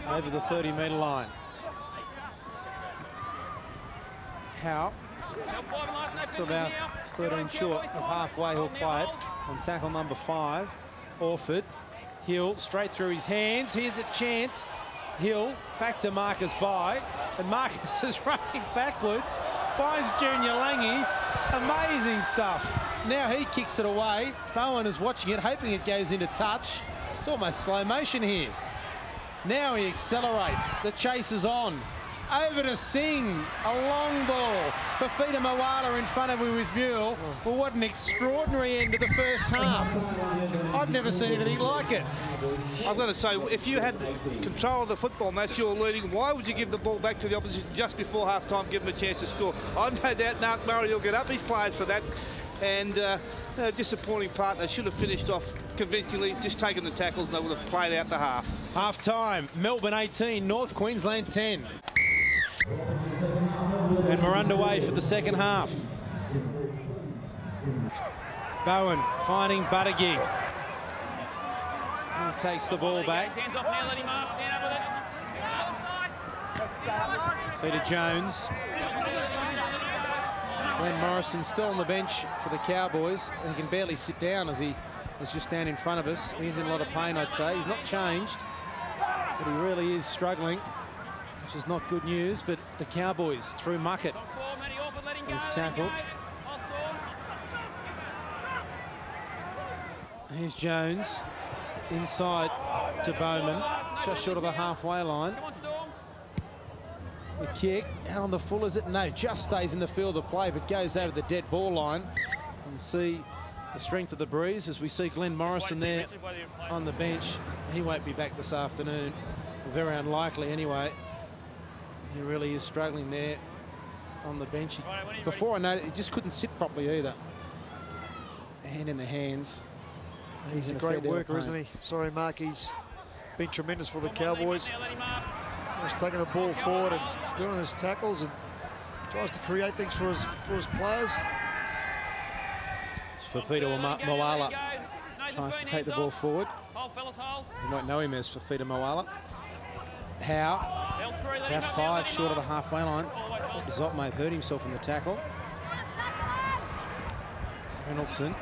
A: over the 30-metre line. Howe, to about 13 short of halfway, he'll play it on tackle number 5. Orford, Hill, straight through his hands. Here's a chance. Hill, back to Marcus Bai, and Marcus is running backwards, finds Junior Langy. Amazing stuff. Now he kicks it away. Bowen is watching it, hoping it goes into touch. It's almost slow motion here. Now he accelerates. The chase is on. over to Singh. A long ball for Fida Moala in front of him with Mule. Well, what an extraordinary end to the first half. I've never seen anything like it.
B: I'm going to say, if you had control of the football match, you're leading, why would you give the ball back to the opposition just before half-time, give them a chance to score? I've no doubt Mark Murray will get up his players for that. And a disappointing part, they should have finished off convincingly, just taken the tackles, and they would have played out the half.
A: Half-time, Melbourne 18, North Queensland 10. And we're underway for the second half. Bowen finding Buttigieg. He takes the ball back. Peter Jones. Glenn Morrison still on the bench for the Cowboys, and he can barely sit down as he is just down in front of us. He's in a lot of pain, I'd say. He's not changed, but he really is struggling, which is not good news. But the Cowboys through Muckett is tackled. Here's Jones inside to Bowman, just short of the halfway line. The kick out on the full, is it? No, just stays in the field of play, but goes over the dead ball line. And see the strength of the breeze as we see Glenn Morrison there on the bench. He won't be back this afternoon. Very unlikely anyway. He really is struggling there on the bench. Before I know, he just couldn't sit properly either. Hand in the hands.
C: He's a great worker, isn't he? Sorry, Mark, he's been tremendous for the Cowboys. Just taking the ball forward and doing his tackles and tries to create things for his players.
A: It's Fafita Moala. Tries to take the ball forward. You might know him as Fafita Moala. Howe, about 5 short of the halfway line. I think Zott may have hurt himself in the tackle. Reynoldsson.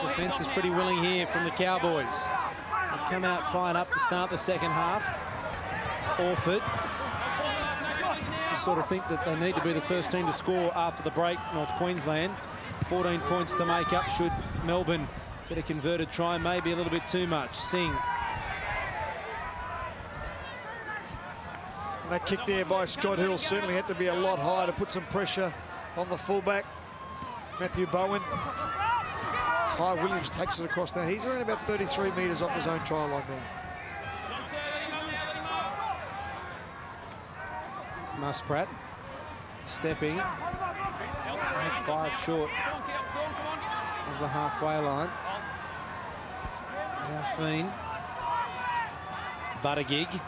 A: Defence is pretty willing here from the Cowboys. They've come out fine up to start the second half. Orford. Just sort of think that they need to be the first team to score after the break, North Queensland. 14 points to make up should Melbourne get a converted try, maybe a little bit too much. Singh.
C: And that kick there by Scott Hill certainly had to be a lot higher to put some pressure on the fullback, Matthew Bowen. Ty Williams takes it across now. He's around about 33 metres off his own try line now.
A: Musprat stepping. 5 short of the halfway line. Now Fiend. Buttigieg.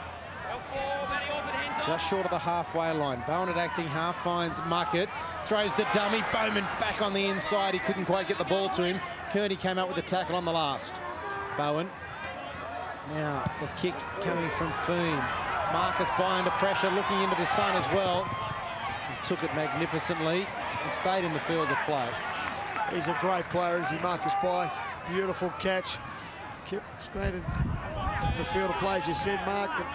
A: Just short of the halfway line. Bowen at acting half, finds Muckett. Throws the dummy. Bowman back on the inside. He couldn't quite get the ball to him. Kearney came out with the tackle on the last. Bowen. Now the kick coming from Fiend. Marcus By under pressure, looking into the sun as well. He took it magnificently and stayed in the field of play.
C: He's a great player, is he, Marcus By? Beautiful catch. Stayed in the field of play, as you said, Mark. But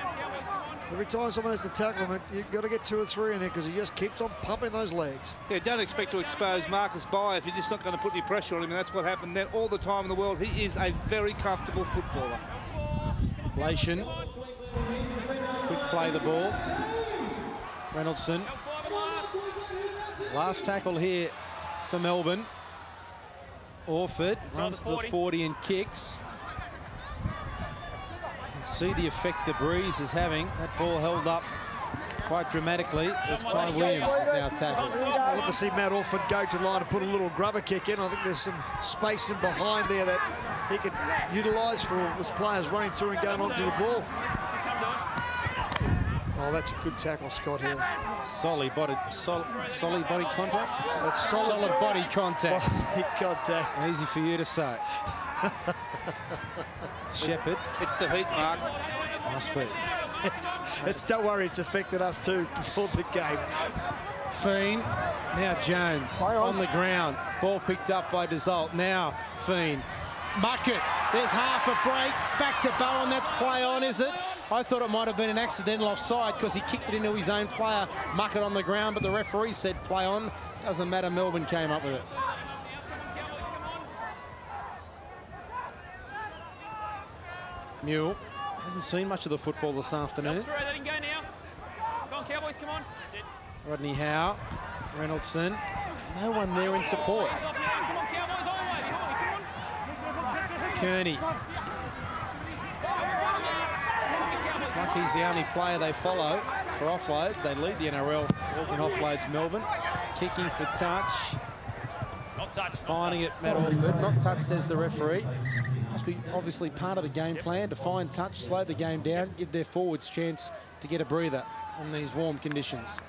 C: every time someone has to tackle him, you've got to get 2 or 3 in there because he just keeps on pumping those legs. Yeah,
B: don't expect to expose Marcus By if you're just not going to put any pressure on him, and that's what happened then all the time in the world. He is a very comfortable footballer.
A: Lation could play the ball. Reynoldsson. Last tackle here for Melbourne. Orford runs to the 40 and kicks. You can see the effect the breeze is having. That ball held up quite dramatically as Ty Williams is now tackled.
C: I'd love to see Matt Orford go to the line and put a little grubber kick in. I think there's some space in behind there that he could utilise for his players running through and going onto the ball. Oh, that's a good tackle, Scott Hill.
A: Solid body contact?
C: That's
A: solid body contact.
C: Body contact.
A: Easy for you to say. Shepherd.
B: It's the heat, Mark.
A: Must be.
C: Don't worry, it's affected us too before the game.
A: Fiend. Now Jones on the ground. Ball picked up by Desault. Now Fiend. Muckett. There's half a break. Back to Bowen. That's play on, is it? I thought it might have been an accidental offside because he kicked it into his own player. Muckett on the ground, but the referee said play on. Doesn't matter. Melbourne came up with it. Mule hasn't seen much of the football this afternoon.
D: Boys, come on.
A: Rodney Howe, Reynoldson. No one there in support. Kearney. It's like he's the only player they follow for offloads. They lead the NRL in offloads, Melbourne. Kicking for touch.
D: Not touch.
A: Finding it, Matt Orford. Not touch, says the referee. Must be obviously part of the game plan to find touch, slow the game down, give their forwards chance to get a breather in these warm conditions.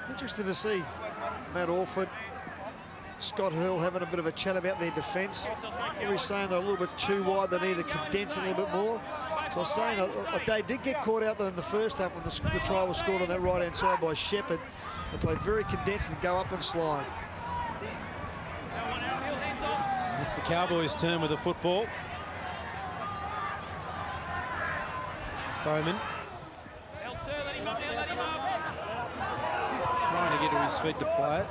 C: Interesting to see Matt Orford, Scott Hill having a bit of a chat about their defence. We're saying they're a little bit too wide, they need to condense a little bit more. So I was saying they did get caught out though in the first half when the try was scored on that right-hand side by Shepherd. They played very condensed and go up and slide.
A: So it's the Cowboys' turn with the football. Bowman. Trying to get to his feet to play it.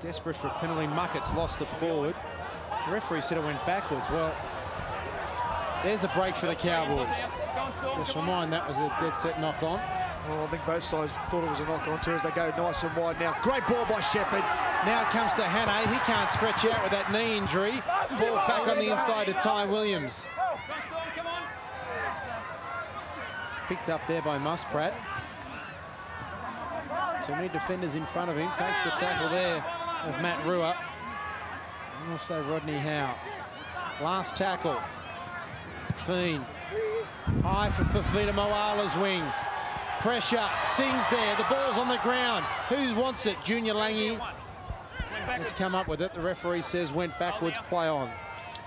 A: Desperate for a penalty. Muckett's lost it forward. The referee said it went backwards. Well, there's a break for the Cowboys. Just remind that was a dead set knock on.
C: Well, I think both sides thought it was a knock on too as they go nice and wide now. Great ball by Shepherd.
A: Now it comes to Hannay. He can't stretch out with that knee injury. Ball back on the inside to Ty Williams. Picked up there by Musprat. Too many defenders in front of him. Takes the tackle there of Matt Rua. And also Rodney Howe. Last tackle. Fiend. High for Fafita Moala's wing. Pressure. Sings there. The ball's on the ground. Who wants it? Junior Lange has come up with it. The referee says went backwards, play on.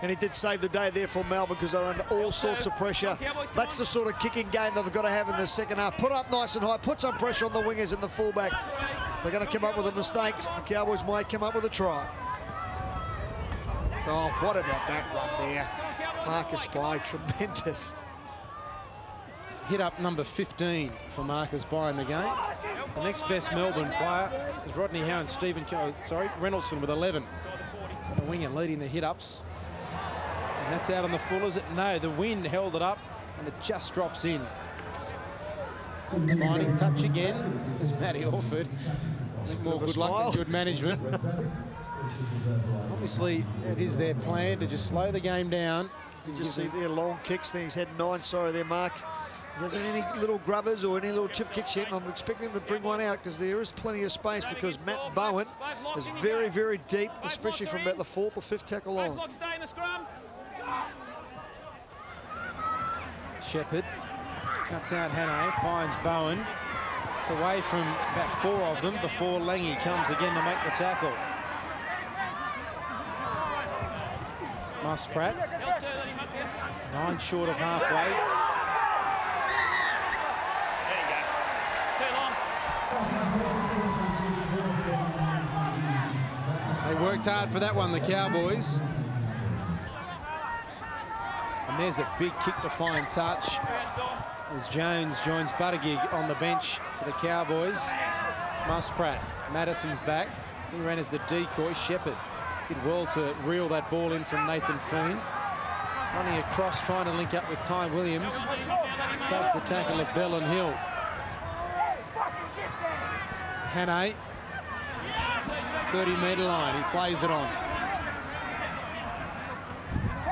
C: And he did save the day there for Melbourne because they're under all sorts of pressure. That's the sort of kicking game that they've got to have in the second half. Put up nice and high, put some pressure on the wingers and the fullback. They're going to come up with a mistake. The Cowboys might come up with a try. Oh, what about that run there? Marcus Bai, tremendous.
A: Hit up number 15 for Marcus Bai in the game. The next best Melbourne player is Rodney Howe and Reynoldson with 11. So the winger leading the hit-ups. And that's out on the full, is it? No, the wind held it up and it just drops in. Finding touch again is Matty Orford. More good luck than good management. Obviously, it is their plan to just slow the game down.
C: You just see their long kicks there. He's had 9, there, Mark. He hasn't any little grubbers or any little chip kicks yet, and I'm expecting him to bring one out because there is plenty of space because Matt Bowen is very, very deep, especially from about the 4th or 5th tackle on.
A: Shepherd cuts out Hannay, finds Bowen. It's away from about 4 of them before Lange comes again to make the tackle. Musprat, 9 short of halfway. They worked hard for that one, the Cowboys. And there's a big kick to find touch as Jones joins Buttigieg on the bench for the Cowboys. Musprat, Madison's back. He ran as the decoy. Shepherd did well to reel that ball in from Nathan Fiend. Running across, trying to link up with Ty Williams. Takes the tackle of Bell and Hill. Hannay, 30-metre line, he plays it on.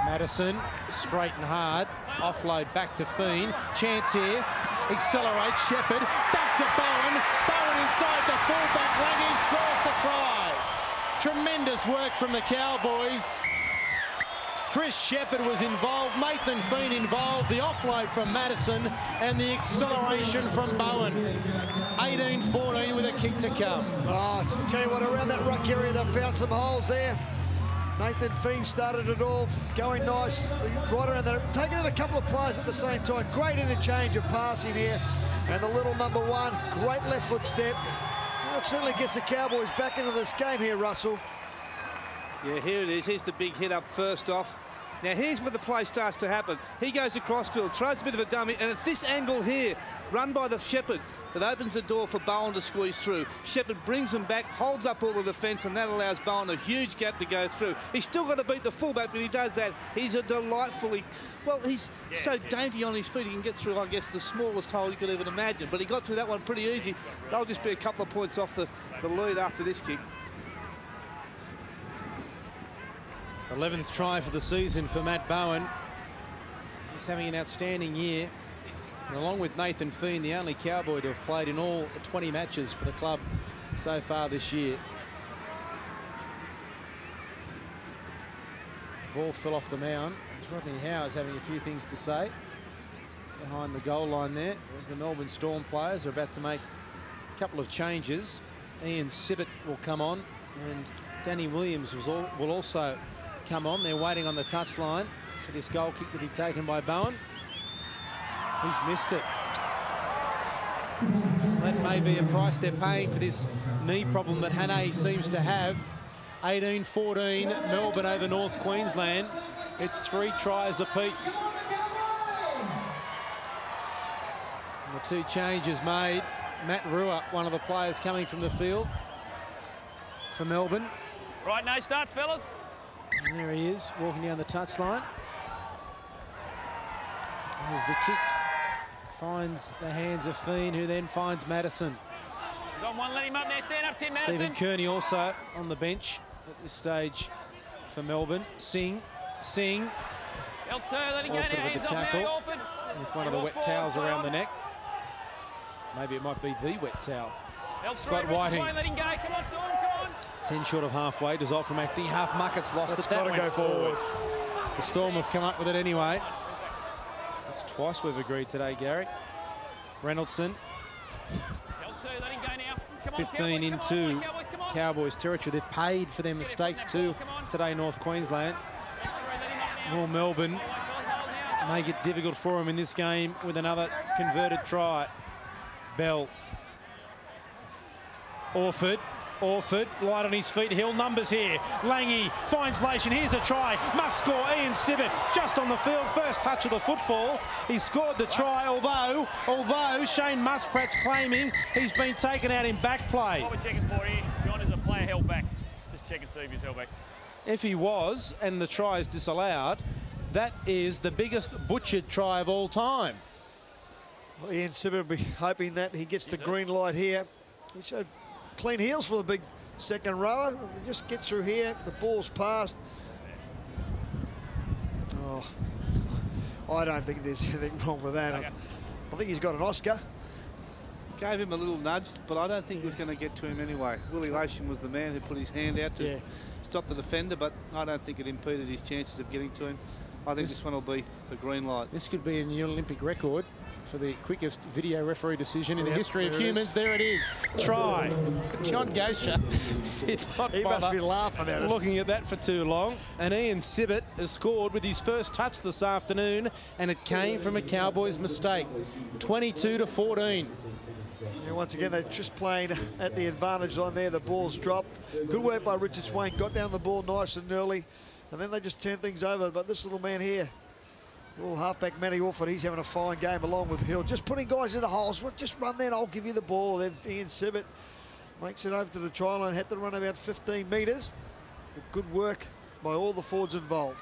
A: Madison, straight and hard, offload back to Fiend. Chance here, accelerate, Shepherd, back to Bowen. Bowen inside the fullback, Lange scores the try. Tremendous work from the Cowboys. Chris Shepherd was involved, Nathan Fiend involved, the offload from Madison and the acceleration from Bowen. 18-14 with a kick to come.
C: Oh, tell you what, around that ruck area they've found some holes there. Nathan Fiend started it all, going nice, right around there, taking in a couple of players at the same time. Great interchange of passing here. And the little number 1, great left foot step. Well, it certainly gets the Cowboys back into this game here, Russell.
B: Yeah, here it is. Here's the big hit up first off. Now, here's where the play starts to happen. He goes across field, throws a bit of a dummy, and it's this angle here, run by the Shepherd. that opens the door for Bowen to squeeze through. Shepherd brings them back, holds up all the defence, and that allows Bowen a huge gap to go through. He's still got to beat the fullback, but he does that. He's a delightfully... Well, he's so dainty on his feet, he can get through, I guess, the smallest hole you could even imagine. But he got through that one pretty easy. They'll just be a couple of points off the lead after this kick.
A: 11th try for the season for Matt Bowen. He's having an outstanding year. And along with Nathan Feen, the only Cowboy to have played in all 20 matches for the club so far this year. The ball fell off the mound. Rodney Howe is having a few things to say behind the goal line there, as the Melbourne Storm players are about to make a couple of changes. Ian Sibbett will come on, and Danny Williams will also come on. They're waiting on the touchline for this goal kick to be taken by Bowen. He's missed it. That may be a price they're paying for this knee problem that Hannay seems to have. 18-14, Melbourne over North Queensland. It's 3 tries apiece. And the 2 changes made. Matt Rua, one of the players coming from the field for Melbourne.
D: Right, no starts, fellas.
A: And there he is, walking down the touchline. As the kick finds the hands of Feen, who then finds Madison.
D: He's on one, let him up now. Stand up, Tim Madison.
A: Stephen Kearney also on the bench at this stage for Melbourne. Singh.
D: L2, let him go now.
A: Orford with the tackle, with one of the wet towels around the neck. Maybe it might be the wet towel. Scott Whiting.
D: Let him go. Come on, Storm, come on.
A: 10 short of halfway. Dissolved from acting. Half Muckett's lost it. That went forward. The Storm have come up with it anyway. That's twice we've agreed today, Gary. Reynoldson.
D: L2, let him go now. Come
A: 15 into Cowboys territory. They've paid for their mistakes too today, North Queensland. Well, Melbourne make it difficult for them in this game with another converted try. Bell. Orford, light on his feet. Hill numbers here. Langy finds Lation. Here's a try. Must score. Ian Sibbett just on the field. First touch of the football. He scored the try, although Shane Muspratt's claiming he's been taken out in back play.
D: What we're checking for here, John, is a player held back. Just check and see if he's held back.
A: If he was, and the try is disallowed, that is the biggest butchered try of all time.
C: Well, Ian Sibbett will be hoping that he gets the green light here. He showed clean heels for the big second rower. They just get through here. The ball's passed. Oh, I don't think there's anything wrong with that.
D: Okay.
C: I think he's got an Oscar.
B: Gave him a little nudge, but I don't think it was going to get to him anyway. Willie Lation was the man who put his hand out to stop the defender, but I don't think it impeded his chances of getting to him. I think this one will be the green light.
A: This could be a new Olympic record for the quickest video referee decision in the history of humans. There it is. Try. John Gosha did not
C: He must be laughing at us.
A: Looking at that for too long. And Ian Sibbett has scored with his first touch this afternoon, and it came from a Cowboys mistake. 22-14.
C: And once again, they're just playing at the advantage line there. The ball's dropped. Good work by Richard Swain. Got down the ball nice and early. And then they just turned things over. But this little man here, little halfback Matty Orford, he's having a fine game along with Hill. Just putting guys into holes. Well, just run there and I'll give you the ball. Then Ian Sibbett makes it over to the try line. Had to run about 15 metres. But good work by all the forwards involved.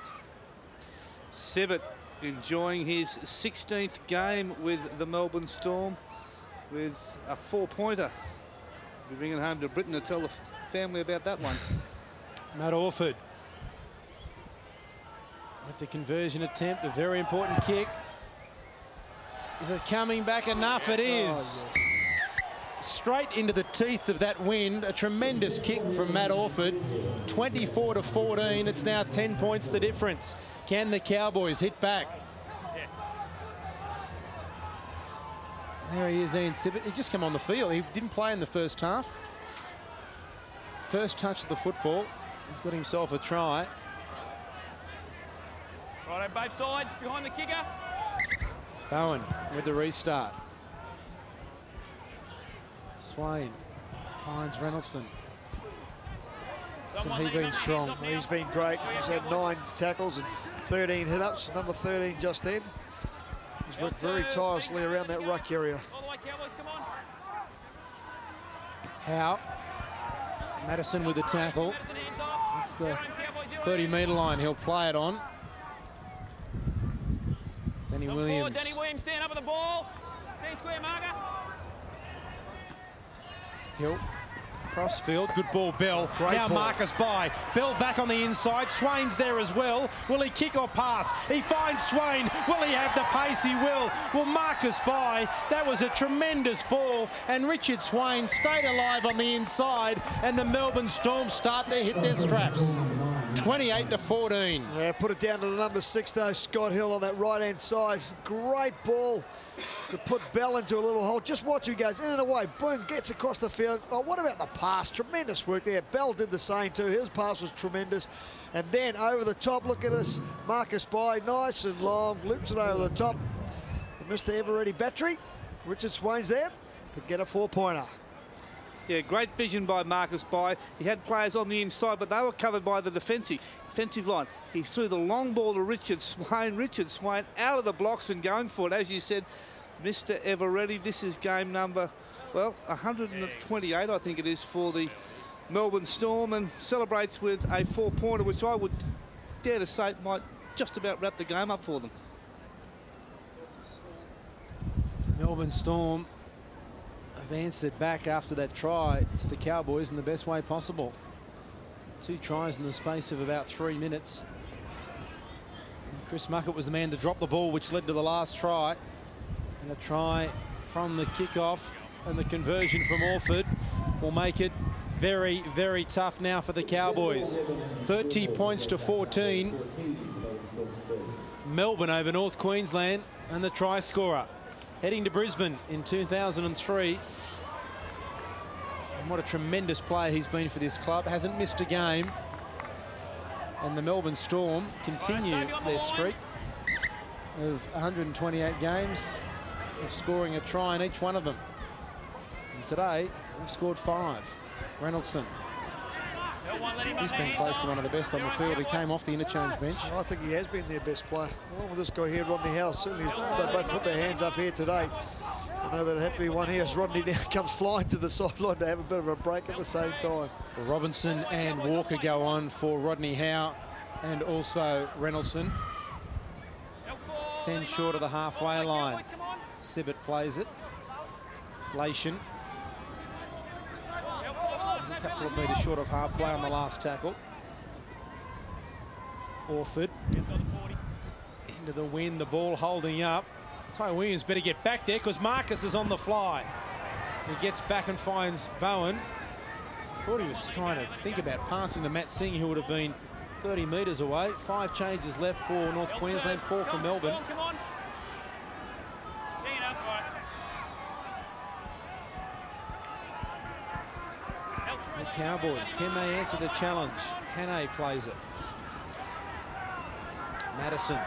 B: Sibbett enjoying his 16th game with the Melbourne Storm, with a 4-pointer. We'll be bringing home to Britain to tell the family about that one.
A: Matt Orford with the conversion attempt, a very important kick. Is it coming back enough? It is.
C: Oh, yes.
A: Straight into the teeth of that wind. A tremendous kick from Matt Orford. 24-14. It's now 10 points the difference. Can the Cowboys hit back? There he is, Ian Sibbett. He just come on the field. He didn't play in the first half. First touch of the football. He's got himself a try.
D: Righto, both sides, behind the kicker.
A: Bowen with the restart. Swain finds Reynoldson. Hasn't he been strong?
C: Well, he's been great. He's had 9 tackles and 13 hit-ups. Number 13 just then. He's worked very tirelessly around that ruck area.
D: All the way, Cowboys, come on.
A: Howe. Madison with the tackle. That's the 30-metre line he'll play it on. Danny Williams.
D: Danny Williams, stand up with the ball. Stand square, marker.
A: Hill. Crossfield, good ball, Bell.
C: Great
A: now
C: ball.
A: Marcus by. Bell back on the inside. Swain's there as well. Will he kick or pass? He finds Swain. Will he have the pace? He will. Will Marcus by. That was a tremendous ball. And Richard Swain stayed alive on the inside. And the Melbourne Storm start to hit their straps. 28-14.
C: Yeah, put it down to the number 6 though, Scott Hill on that right-hand side. Great ball to put Bell into a little hole. Just watch him, goes in and away. Boom, gets across the field. Oh, what about the pass? Tremendous work there. Bell did the same too. His pass was tremendous. And then over the top, look at us. Marcus by, nice and long, loops it over the top. Mr. Eveready Battery. Richard Swain's there to get a 4-pointer.
B: Yeah, great vision by Marcus By. He had players on the inside, but they were covered by the defensive line. He threw the long ball to Richard Swain. Richard Swain out of the blocks and going for it. As you said, Mr. Eveready, this is game number, well, 128, I think it is, for the Melbourne Storm, and celebrates with a 4-pointer, which I would dare to say might just about wrap the game up for them.
A: Melbourne Storm have answered back after that try to the Cowboys in the best way possible. 2 tries in the space of about 3 minutes. And Chris Muckett was the man to drop the ball, which led to the last try. And a try from the kickoff and the conversion from Orford will make it very, very tough now for the Cowboys. 30 points to 14. Melbourne over North Queensland, and the try scorer heading to Brisbane in 2003. And what a tremendous player he's been for this club. Hasn't missed a game. And the Melbourne Storm continue their streak of 128 games of scoring a try in each one of them. And today, they've scored 5. Reynoldson. He's been close to one of the best on the field. He came off the interchange bench.
C: I think he has been their best player. Along with this guy here, Rodney Howe. Certainly they both put their hands up here today. I know that it had to be one here as Rodney now comes flying to the sideline to have a bit of a break at the same time.
A: Well, Robinson and Walker go on for Rodney Howe and also Reynoldson. 10 short of the halfway line. Sibbett plays it. Lation. He's a couple of metres short of halfway on the last tackle. Orford into the wind, the ball holding up. Ty Williams better get back there because Marcus is on the fly. He gets back and finds Bowen. I thought he was trying to think about passing to Matt Singh, who would have been 30 metres away. 5 changes left for North Queensland, 4 for Melbourne. The Cowboys, can they answer the challenge? Hannay plays it. Madison.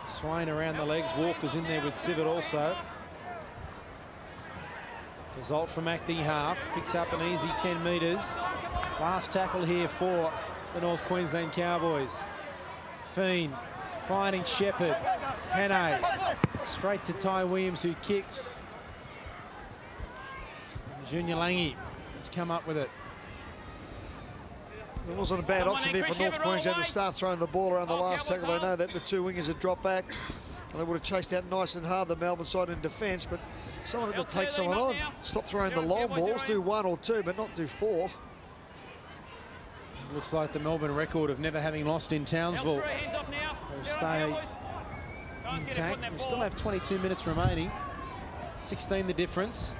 A: Swain around the legs. Walker's in there with Sibbett also. Result from acting half. Picks up an easy 10 metres. Last tackle here for the North Queensland Cowboys. Fiend finding Shepherd. Hannay straight to Ty Williams, who kicks. Junior Lange has come up with it.
C: There wasn't a bad option there for North Queensland to start throwing the ball around the last tackle. They know that the 2 wingers had dropped back. And they would have chased out nice and hard the Melbourne side in defence, but someone had to take someone on. Stop throwing the long balls, do 1 or 2, but not do 4.
A: Looks like the Melbourne record of never having lost in Townsville will stay intact. We still have 22 minutes remaining. 16 the difference.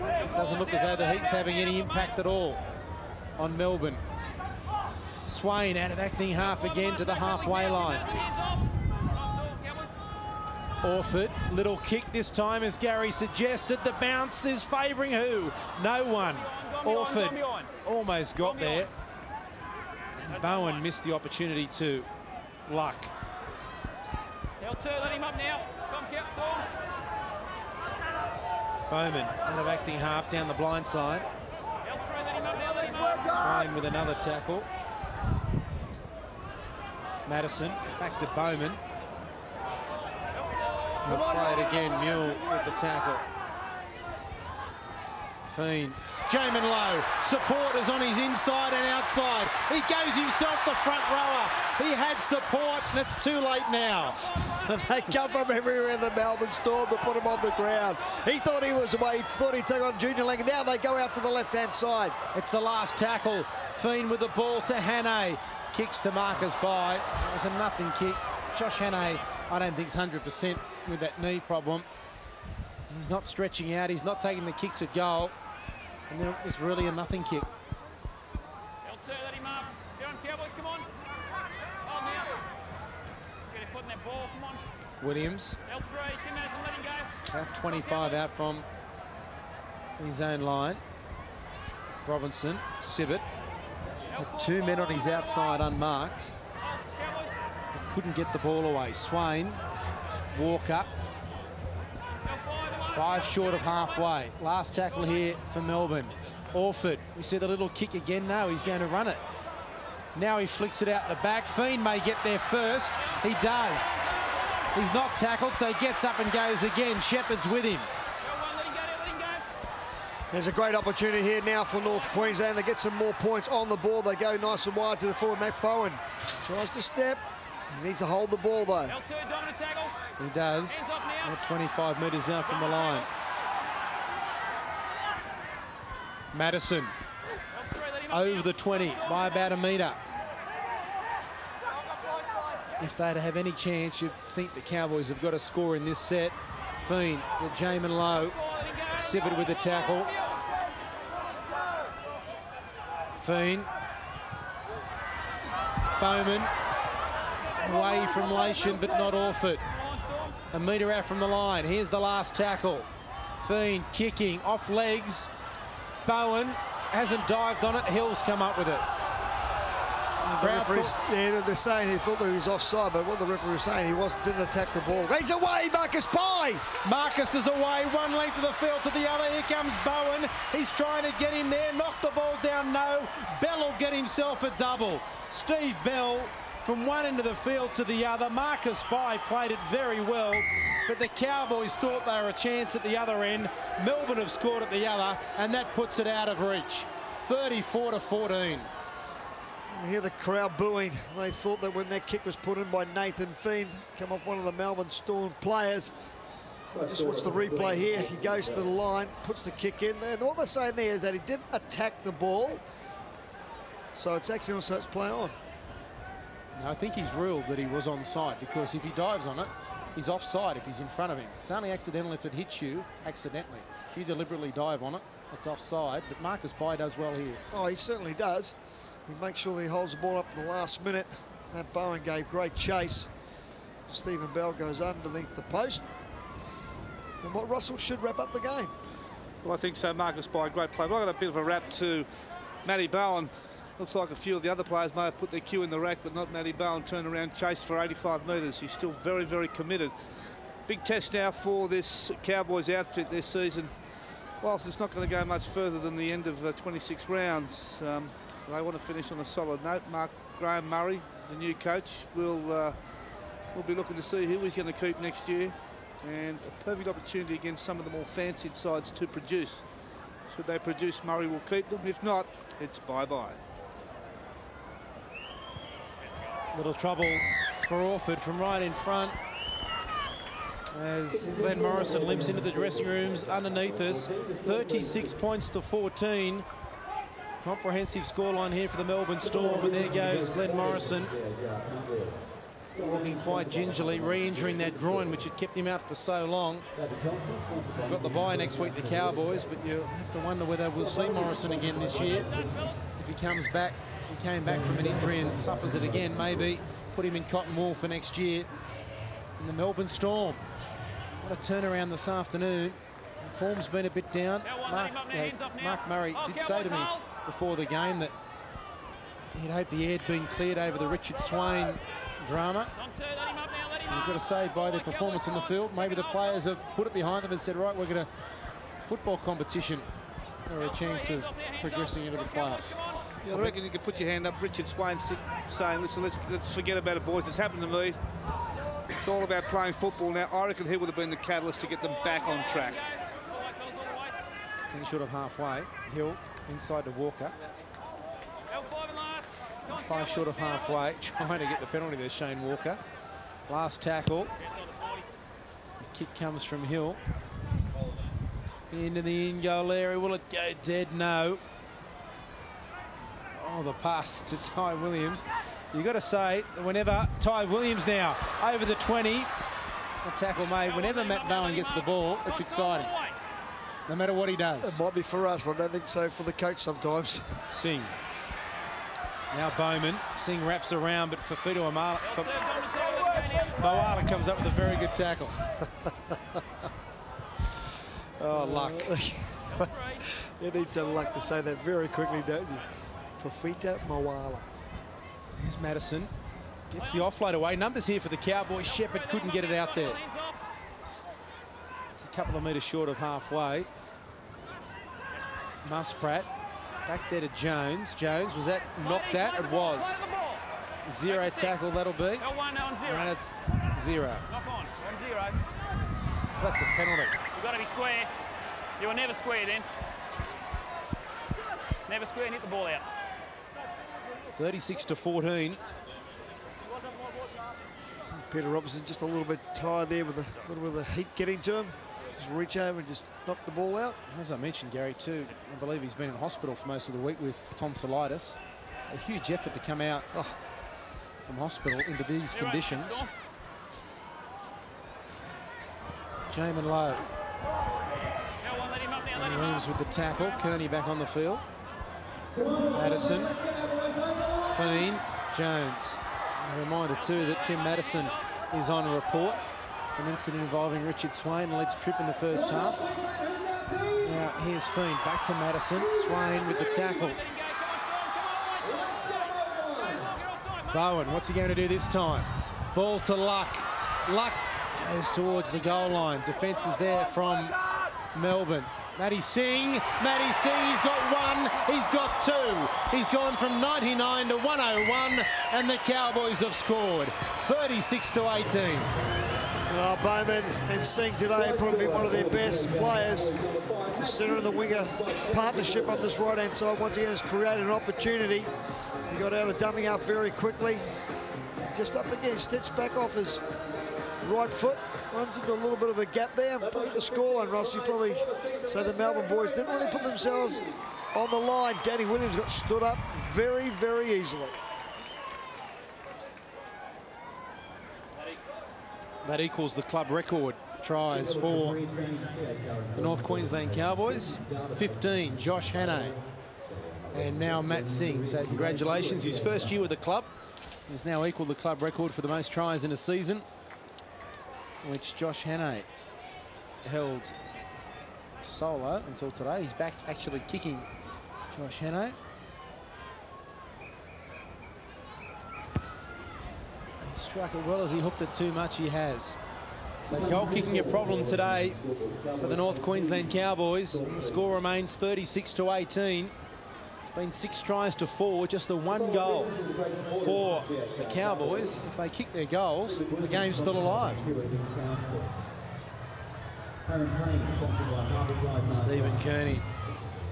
A: It doesn't look as though the heat's having any impact at all on Melbourne. Swain out of acting half again to the halfway line. Orford, little kick this time, as Gary suggested. The bounce is favouring who? No one. Orford almost got there. And Bowen missed the opportunity to luck.
D: Let him up now.
A: Bowman out of acting half down the blind side. Swain with another tackle. Madison back to Bowman. He'll play it again. Mule with the tackle. Fiend. Jamin Lowe, supporters on his inside and outside. He goes himself the front rower. He had support, and it's too late now.
C: They come from everywhere in the Melbourne Storm to put him on the ground. He thought he was away. He thought he'd take on Junior Lang. Now they go out to the left-hand side.
A: It's the last tackle. Fiend with the ball to Hannay. Kicks to Marcus By. It was a nothing kick. Josh Hannay, I don't think, is 100% with that knee problem. He's not stretching out. He's not taking the kicks at goal. And there was really a nothing kick.
D: L2, let him up. Get on, Cowboys, come on. Oh, now. Get a foot in that ball, come on.
A: Williams.
D: L3, 10 minutes and let him go.
A: About 25 out from his own line. Robinson, Sibbett. Had 2 men on his outside unmarked. They couldn't get the ball away. Swain, Walker. 5 short of halfway. Last tackle here for Melbourne. Orford, you see the little kick again. No, he's going to run it. Now he flicks it out the back. Fiend may get there first. He does. He's not tackled, so he gets up and goes again. Shepherd's with him.
C: There's a great opportunity here now for North Queensland. They get some more points on the ball. They go nice and wide to the forward. Matt Bowen tries to step. He needs to hold the ball, though.
D: L2, dominant tackle.
A: He does. 25 metres out from the line. Madison over the 20 by about a metre. If they'd have any chance, you'd think the Cowboys have got a score in this set. Fiend to Jamin Lowe. Sibbett with the tackle. Fiend. Bowman. Away from Lation, but not Orford. A metre out from the line. Here's the last tackle. Fiend kicking off legs. Bowen hasn't dived on it. Hill's come up with it.
C: The referees, yeah, they're saying he thought that he was offside, but what the referee was saying, he didn't attack the ball. He's away, Marcus Pye!
A: Marcus is away, one length of the field to the other. Here comes Bowen. He's trying to get him there, knock the ball down, no. Bell will get himself a double. Steve Bell from one end of the field to the other. Marcus Pye played it very well, but the Cowboys thought they were a chance at the other end. Melbourne have scored at the other, and that puts it out of reach. 34-14.
C: You hear the crowd booing. They thought that when that kick was put in by Nathan Fiend, come off one of the Melbourne Storm players. Just watch the replay here. He goes to the line, puts the kick in there. And all they're saying there is that he didn't attack the ball. So it's accidental, so it's play on.
A: No, I think he's ruled that he was onside, because if he dives on it, he's offside if he's in front of him. It's only accidental if it hits you accidentally. If you deliberately dive on it, it's offside. But Marcus Pye does well here.
C: Oh, he certainly does. He makes sure that he holds the ball up at the last minute. Matt Bowen gave great chase. Stephen Bell goes underneath the post. And what Russell should wrap up the game.
B: Well, I think so. Marcus Pye, great play. But I got a bit of a rap to Matty Bowen. Looks like a few of the other players may have put their cue in the rack, but not Matty Bowen. Turned around, chased for 85 metres. He's still very, very committed. Big test now for this Cowboys outfit this season. Whilst it's not going to go much further than the end of 26 rounds, they want to finish on a solid note. Graham Murray, the new coach, will be looking to see who he's going to keep next year, and a perfect opportunity against some of the more fancied sides to produce. Should they produce, Murray will keep them. If not, it's bye-bye.
A: Little trouble for Orford from right in front, as Glenn Morrison limps into the dressing rooms underneath us. 36 points to 14. Comprehensive scoreline here for the Melbourne Storm, and there goes Glenn Morrison, walking quite gingerly, re-injuring that groin which had kept him out for so long. We've got the bye next week, the Cowboys, but you have to wonder whether we'll see Morrison again this year. If he comes back, if he came back from an injury and suffers it again, maybe put him in cotton wool for next year. And the Melbourne Storm, what a turnaround this afternoon. The form's been a bit down. Mark Murray did say to me before the game that he'd hoped the air had been cleared over the Richard Swain drama. And you've got to say, by their performance in the field, maybe the players have put it behind them and said, right, we're going to football competition or a chance of progressing into the playoffs.
B: Yeah, I reckon you could put your hand up. Richard Swain saying, listen, let's forget about it, boys. It's happened to me. It's all about playing football now. I reckon he would have been the catalyst to get them back on track.
A: 10 short of halfway. Hill inside to Walker. 5 short of halfway, trying to get the penalty there, Shane Walker. Last tackle. The kick comes from Hill. Into the in-goal area. Will it go dead? No. Oh, the pass to Ty Williams. You've got to say, whenever Ty Williams now over the 20, a tackle made. Whenever Matt Bowen gets the ball, it's exciting. No matter what he does.
C: It might be for us, but I don't think so for the coach sometimes.
A: Singh. Now Bowman. Singh wraps around, but Fafita Moala comes up with a very good tackle. Oh, luck.
C: You need some luck to say that very quickly, don't you? Fafita Moala.
A: There's Madison. Gets the offload away. Numbers here for the Cowboys. Shepherd couldn't get it out there. It's a couple of metres short of halfway. Musprat. Back there to Jones. Jones, was that knocked at? It was. 0 tackle, that'll be. And it's 0.
D: Knock on. 1-0.
A: That's a penalty.
D: You've got to be square. You were never square then. Never square and hit the ball out.
A: 36-14.
C: Peter Robinson just a little bit tired there with a little bit of the heat getting to him. Just reach over and just knock the ball out.
A: As I mentioned, Gary, too, I believe he's been in hospital for most of the week with tonsillitis. A huge effort to come out from hospital into these conditions. Jamin Lowe. Williams with the tackle. Kearney back on the field. Madison. Fiend. Jones. A reminder too that Tim Madison is on a report for an incident involving Richard Swain, alleged trip in the first half. Now here's Fiend, back to Madison. Swain with the tackle. Bowen, what's he going to do this time? Ball to Luck. Luck goes towards the goal line. Defence is there from Melbourne. Matty Singh, he's got 1, he's got 2. He's gone from 99 to 101, and the Cowboys have scored 36-18.
C: Bowman and Singh today have probably been one of their best players. The centre and the winger partnership on this right-hand side once again has created an opportunity. He got out of dumbing up very quickly. Just up again, steps back off his right foot. Runs into a little bit of a gap there. And put the scoreline, Ross, you probably say the Melbourne boys didn't really put themselves on the line. Danny Williams got stood up very, very easily.
A: That equals the club record tries for the North Queensland Cowboys. 15, Josh Hannay. And now Matt Singh. So congratulations, his first year with the club. He's now equalled the club record for the most tries in a season, which Josh Hannay held solo until today. He's back actually kicking, Josh Hannay. He struck it well. As he hooked it too much, he has. So goal kicking a problem today for the North Queensland Cowboys. The score remains 36-18. It's been 6 tries to 4, just the 1 goal for the Cowboys. If they kick their goals, the game's still alive. Stephen Kearney,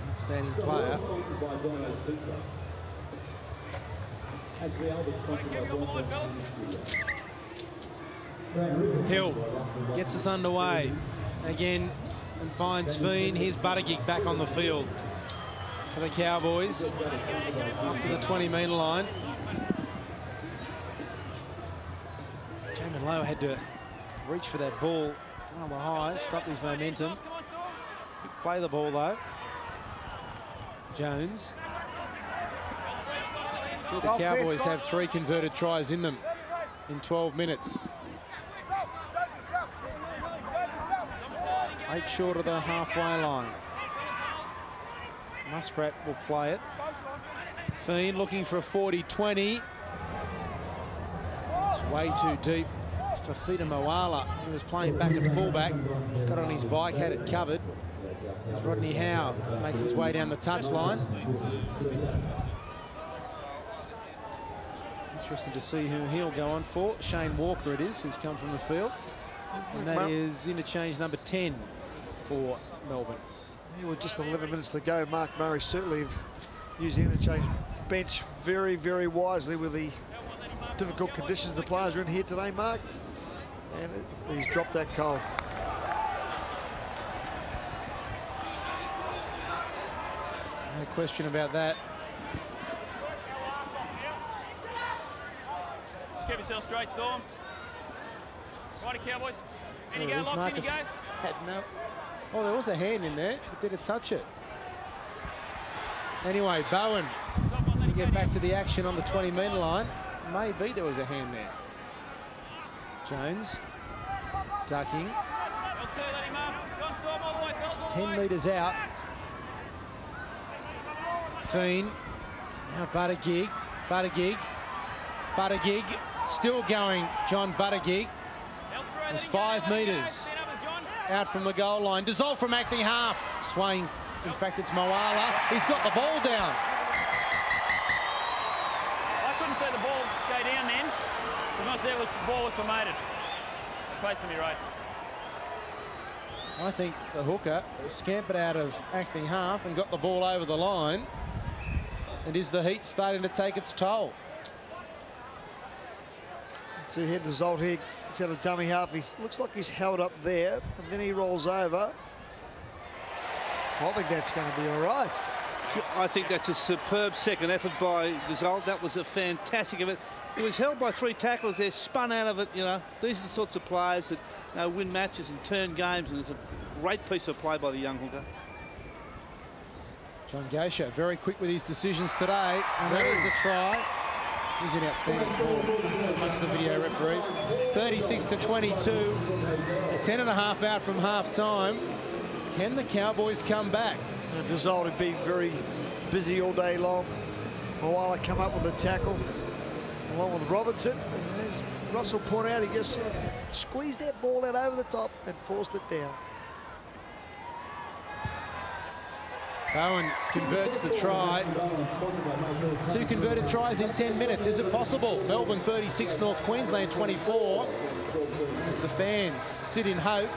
A: outstanding player. Hill gets us underway again and finds Fiend. Here's Buttigieg back on the field for the Cowboys, up to the 20-metre line. Jamin Lowe had to reach for that ball on the high, stop his momentum. Play the ball though. Jones. The Cowboys have 3 converted tries in them in 12 minutes. 8 short of the halfway line. Musprat will play it. Fiend looking for a 40-20. It's way too deep for Fafita Moala, who was playing back at fullback. Got on his bike, had it covered. As Rodney Howe makes his way down the touchline. Interesting to see who he'll go on for. Shane Walker it is, who's come from the field. And that is interchange number 10 for Melbourne.
C: With just 11 minutes to go, Mark Murray certainly used the interchange bench very, very wisely with the difficult conditions the players are in here today, Mark. And he's dropped that coal.
A: No question about that.
D: Just keep yourself straight, Storm. Righty, Cowboys. In you go, Locks,
A: Marcus
D: in you go.
A: had no... Oh, there was a hand in there, but did it touch it? Anyway, Bowen to get back to the action on the 20-metre line. Maybe there was a hand there. Jones ducking. 10 metres out. Fiend. Now Buttigieg. Buttigieg still going, John Buttigieg. There's 5 metres out from the goal line. Dissolved from acting half. Swaying, in fact, it's Moala. He's got the ball down.
D: I couldn't see the ball go down then. When I said the ball was promoted. Close to me, right?
A: I think the hooker scampered out of acting half and got the ball over the line. And is the heat starting to take its toll?
C: So he had to Zolt here. He's had a dummy half. He looks like he's held up there, and then he rolls over. I think that's going to be all right.
B: I think that's a superb second effort by Zolt. That was a fantastic effort. He was held by 3 tacklers there, spun out of it. You know, these are the sorts of players that win matches and turn games, and it's a great piece of play by the young hooker.
A: John Gaisha, very quick with his decisions today. There's a try. He's in outstanding form amongst the video referees. 36-22. 10.5 out from half-time. Can the Cowboys come back?
C: Dissolve had been very busy all day long. Moala come up with a tackle along with Robertson. And as Russell pointed out, he just sort of squeezed that ball out over the top and forced it down.
A: Bowen converts the try. 2 converted tries in 10 minutes. Is it possible? Melbourne 36, North Queensland 24. As the fans sit in hope.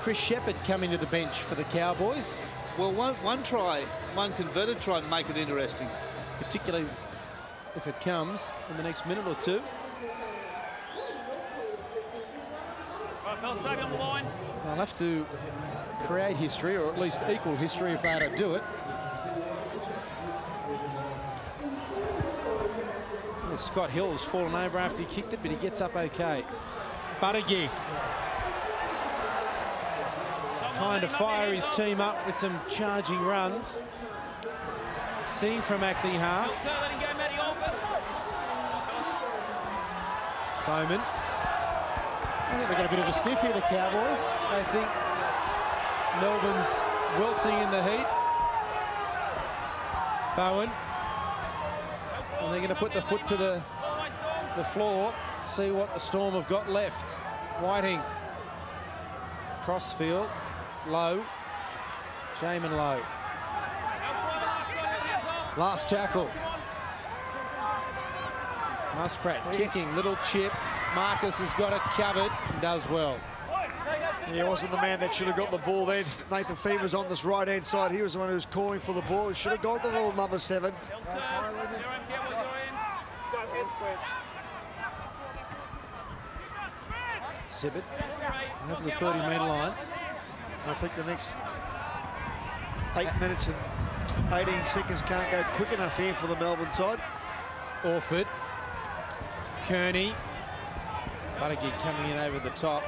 A: Chris Shepherd coming to the bench for the Cowboys.
B: Well, one try, one converted try, make it interesting.
A: Particularly if it comes in the next minute or two.
D: Right, fellas, stay on the line.
A: They'll have to create history, or at least equal history if they are to do it. And Scott Hill has fallen over after he kicked it, but he gets up okay. Buttigieg trying to fire his team up with some charging runs. Seen from acting half. Bowman. I think they've got a bit of a sniff here, the Cowboys. I think Melbourne's wilting in the heat. Bowen. And they're going to put the foot to the floor, see what the Storm have got left. Whiting. Crossfield. Low. Jamin Low. Last tackle. Musprat kicking, little chip. Marcus has got it covered and does well.
C: He wasn't the man that should have got the ball then. Nathan Fever's on this right-hand side. He was the one who was calling for the ball. He should have gone to little number 7.
A: Sibbett over the 30-metre line.
C: I think the next 8 minutes and 18 seconds can't go quick enough here for the Melbourne side.
A: Orford. Kearney. Buttigieg coming in over the top.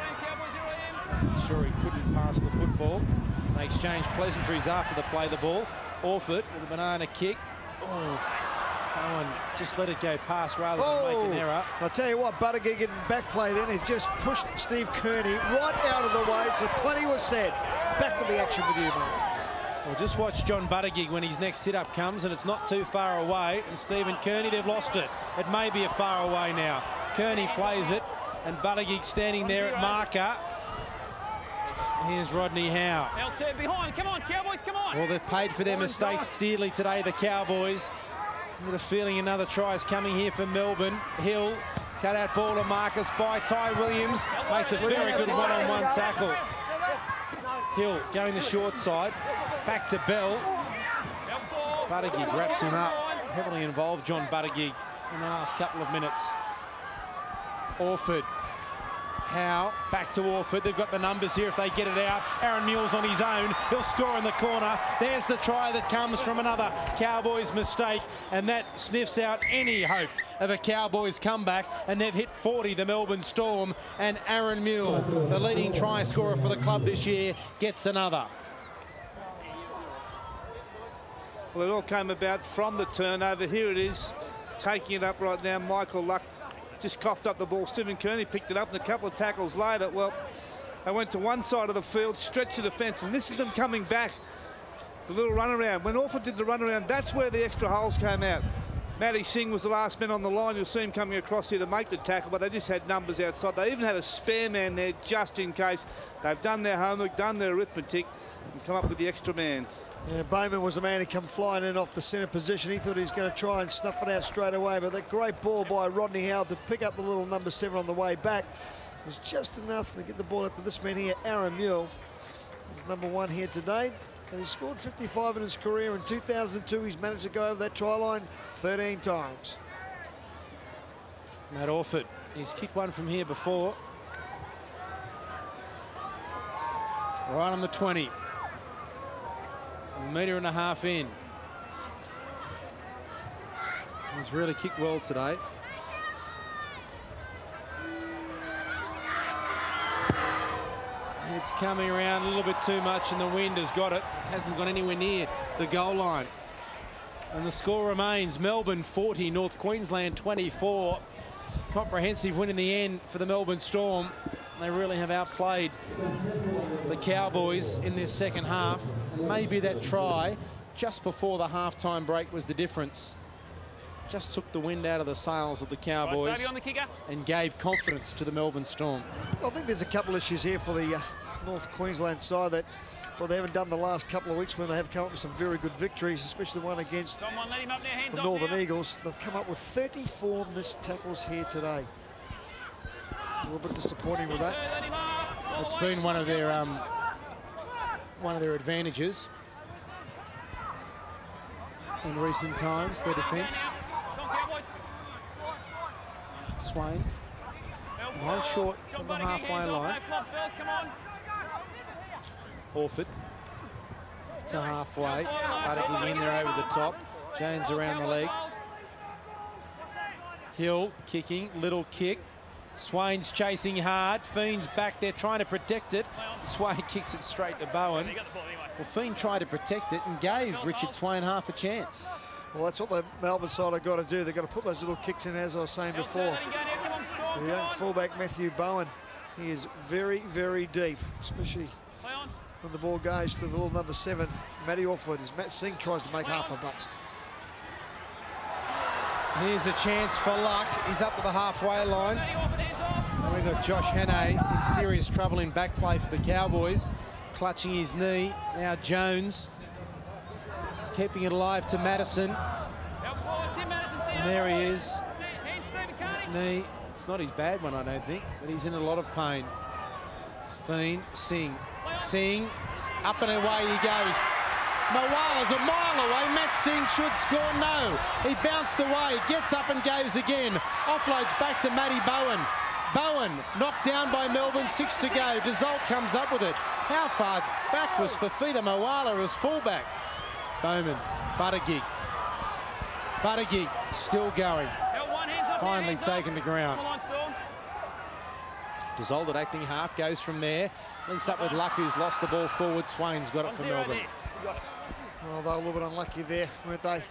A: Sure he couldn't pass the football. They exchange pleasantries after they play the ball. Orford with a banana kick. Oh, Owen just let it go past rather than make an error.
C: I'll tell you what, Buttigieg in back play then, he's just pushed Steve Kearney right out of the way, so plenty was said. Back to the action with you, mate.
A: Well, just watch John Buttigieg when his next hit-up comes, and it's not too far away. And Stephen Kearney, they've lost it. It may be a far away now. Kearney plays it, and Buttigieg standing there at marker. Here's Rodney Howe.
D: LT behind, come on, Cowboys, come on.
A: Well, they've paid for their mistakes dearly today, the Cowboys. With a feeling another try is coming here for Melbourne. Hill, cut out ball to Marcus by Ty Williams. Makes a very good one-on-one tackle. Hill going the short side. Back to Bell. Buttigieg wraps him up. Heavily involved, John Buttigieg, in the last couple of minutes. Orford. Howe, back to Orford. They've got the numbers here if they get it out. Aaron Mule's on his own. He'll score in the corner. There's the try that comes from another Cowboys mistake, and that sniffs out any hope of a Cowboys comeback. And they've hit 40, the Melbourne Storm, and Aaron Mule, the leading try scorer for the club this year, gets another.
B: Well, it all came about from the turnover. Here it is, taking it up right now. Michael Luck just coughed up the ball. Stephen Kearney picked it up, and a couple of tackles later, well, they went to one side of the field, stretched the defence, and this is them coming back. The little runaround. When Orford did the runaround, that's where the extra holes came out. Matty Singh was the last man on the line. You'll see him coming across here to make the tackle, but they just had numbers outside. They even had a spare man there just in case. They've done their homework, done their arithmetic, and come up with the extra man.
C: Yeah, Bowman was the man who come flying in off the centre position. He thought he was going to try and snuff it out straight away, but that great ball by Rodney Howe to pick up the little number 7 on the way back was just enough to get the ball up to this man here, Aaron Mule. He's number 1 here today, and he's scored 55 in his career. In 2002, he's managed to go over that try line 13 times.
A: Matt Orford, he's kicked one from here before. Right on the 20. A metre and a half in. He's really kicked well today. It's coming around a little bit too much, and the wind has got it. It hasn't gone anywhere near the goal line. And the score remains Melbourne 40, North Queensland 24. Comprehensive win in the end for the Melbourne Storm. They really have outplayed the Cowboys in this second half. And maybe that try just before the halftime break was the difference. Just took the wind out of the sails of the Cowboys and gave confidence to the Melbourne Storm.
C: I think there's a couple issues here for the North Queensland side that, well, they haven't done the last couple of weeks when they have come up with some very good victories, especially the one against the Northern Eagles. They've come up with 34 missed tackles here today. A little bit disappointing with that.
A: It's been one of their advantages in recent times, their defence. Swain, line short of the halfway line. Orford to halfway. Buttigieg in there over the top. Jones around the leg. Hill kicking, little kick. Swain's chasing hard. Fiend's back there trying to protect it. Swain kicks it straight to Bowen. Well, Fiend tried to protect it and gave Richard Swain half a chance.
C: Well, that's what the Melbourne side have got to do. They've got to put those little kicks in, as I was saying before. The young fullback, Matthew Bowen, he is very, very deep, especially when the ball goes to the little number 7, Matty Orford, as Matt Singh tries to make half a bust.
A: Here's a chance for Luck. He's up to the halfway line. And we've got Josh Hannay in serious trouble in back play for the Cowboys, clutching his knee. Now Jones keeping it alive to Madison. And there he is. Knee. It's not his bad one, I don't think, but he's in a lot of pain. Fiend, Singh. Singh, up and away he goes. Moala's a mile away. Matt Singh should score. No. He bounced away. Gets up and goes again. Offloads back to Matty Bowen. Bowen knocked down by Melbourne. 6 to go. Dezolt comes up with it. How far back was Fafita Moala as fullback? Bowman. Buttigieg. Buttigieg still going. Finally taken to ground. Dezolt at acting half goes from there. Links up with Luck, who's lost the ball forward. Swain's got it for Melbourne.
C: Well, they were a little bit unlucky there, weren't they?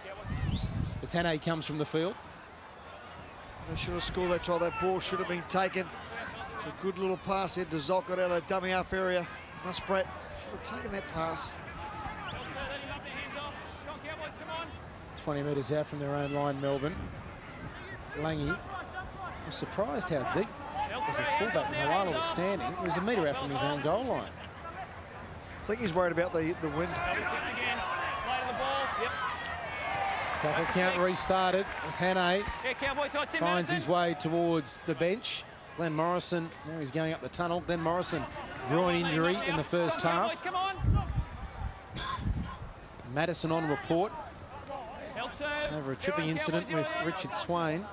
A: As Hannay comes from the field.
C: They should have scored that try. That ball should have been taken. A good little pass there. Dezolt got out of the dummy half area. Musprat should have taken that pass.
A: 20 metres out from their own line, Melbourne. Langy was surprised how deep as a fullback Moala was standing. He was a metre out from his own goal line.
C: I think he's worried about the wind.
A: Tackle count restarted as Hannay finds his way towards the bench. Glenn Morrison, now he's going up the tunnel. Glenn Morrison, groin injury in the first half. Madison on report over a tripping incident with Richard Swain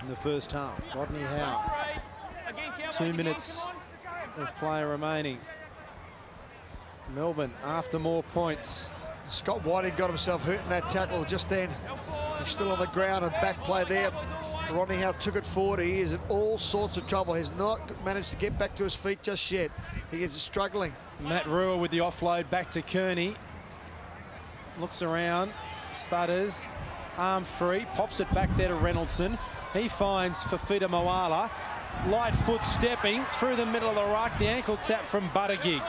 A: in the first half. Rodney Howe. 2 minutes of play remaining. Melbourne after more points.
C: Scott Whiting got himself hurt in that tackle just then. He's still on the ground and back play there. Rodney Howe took it forward. He is in all sorts of trouble. He's not managed to get back to his feet just yet. He is struggling.
A: Matt Rua with the offload back to Kearney. Looks around, stutters, arm free, pops it back there to Reynoldson. He finds Fafita Moala. Light foot stepping through the middle of the ruck. The ankle tap from Buttigieg.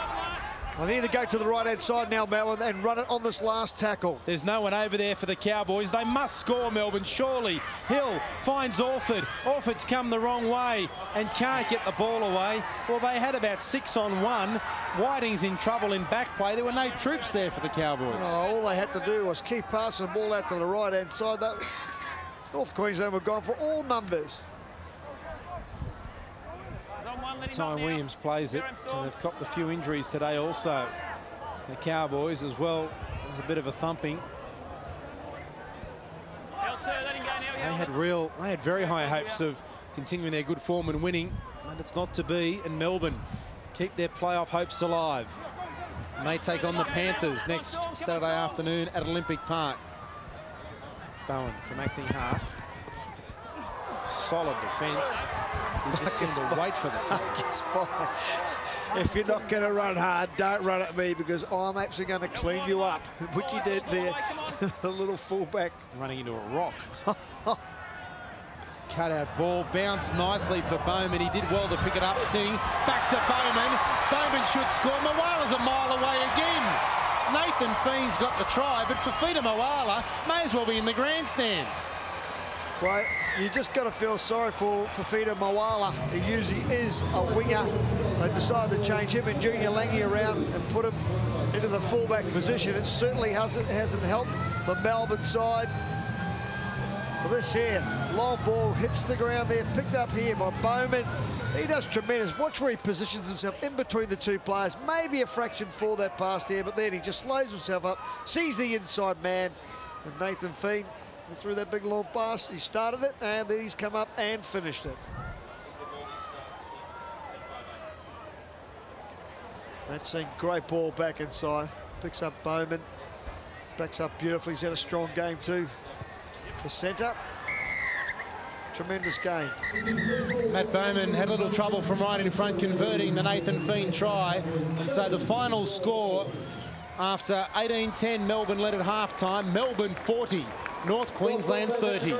C: I need to go to the right-hand side now, Melbourne, and run it on this last tackle.
A: There's no one over there for the Cowboys. They must score, Melbourne, surely. Hill finds Orford. Orford's come the wrong way and can't get the ball away. Well, they had about 6 on 1. Whiting's in trouble in back play. There were no troops there for the Cowboys.
C: Oh, all they had to do was keep passing the ball out to the right-hand side. That North Queensland were gone for all numbers.
A: Ty Williams plays it, and they've copped a few injuries today also. The Cowboys as well as a bit of a thumping. They had very high hopes of continuing their good form and winning, and it's not to be. And Melbourne keep their playoff hopes alive. And they take on the Panthers next Saturday afternoon at Olympic Park. Bowen from acting half. Solid defence. So you just seem to wait for the time.
C: If you're not going to run hard, don't run at me, because I'm actually going to clean you up, which he did there. The little fullback.
A: Running into a rock. Cut out ball, bounced nicely for Bowman. He did well to pick it up. Singh back to Bowman. Bowman should score. Moala's a mile away again. Nathan Fiend's got the try, but Fafita Moala may as well be in the grandstand.
C: Right, you just got to feel sorry for Fafita Moala. He usually is a winger. They decided to change him and Junior Lange around and put him into the fullback position. It certainly hasn't helped the Melbourne side. Well, this here, long ball hits the ground there, picked up here by Bowman. He does tremendous. Watch where he positions himself in between the two players. Maybe a fraction for that pass there, but then he just slows himself up, sees the inside man, and Nathan Fiend threw that big long pass. He started it, and then he's come up and finished it. That's a great ball back inside. Picks up Bowman. Backs up beautifully. He's had a strong game too. The centre. Tremendous game.
A: Matt Bowman had a little trouble from right in front converting the Nathan Fiend try. And so the final score after 18-10, Melbourne led at half-time. Melbourne 40, North Queensland 30.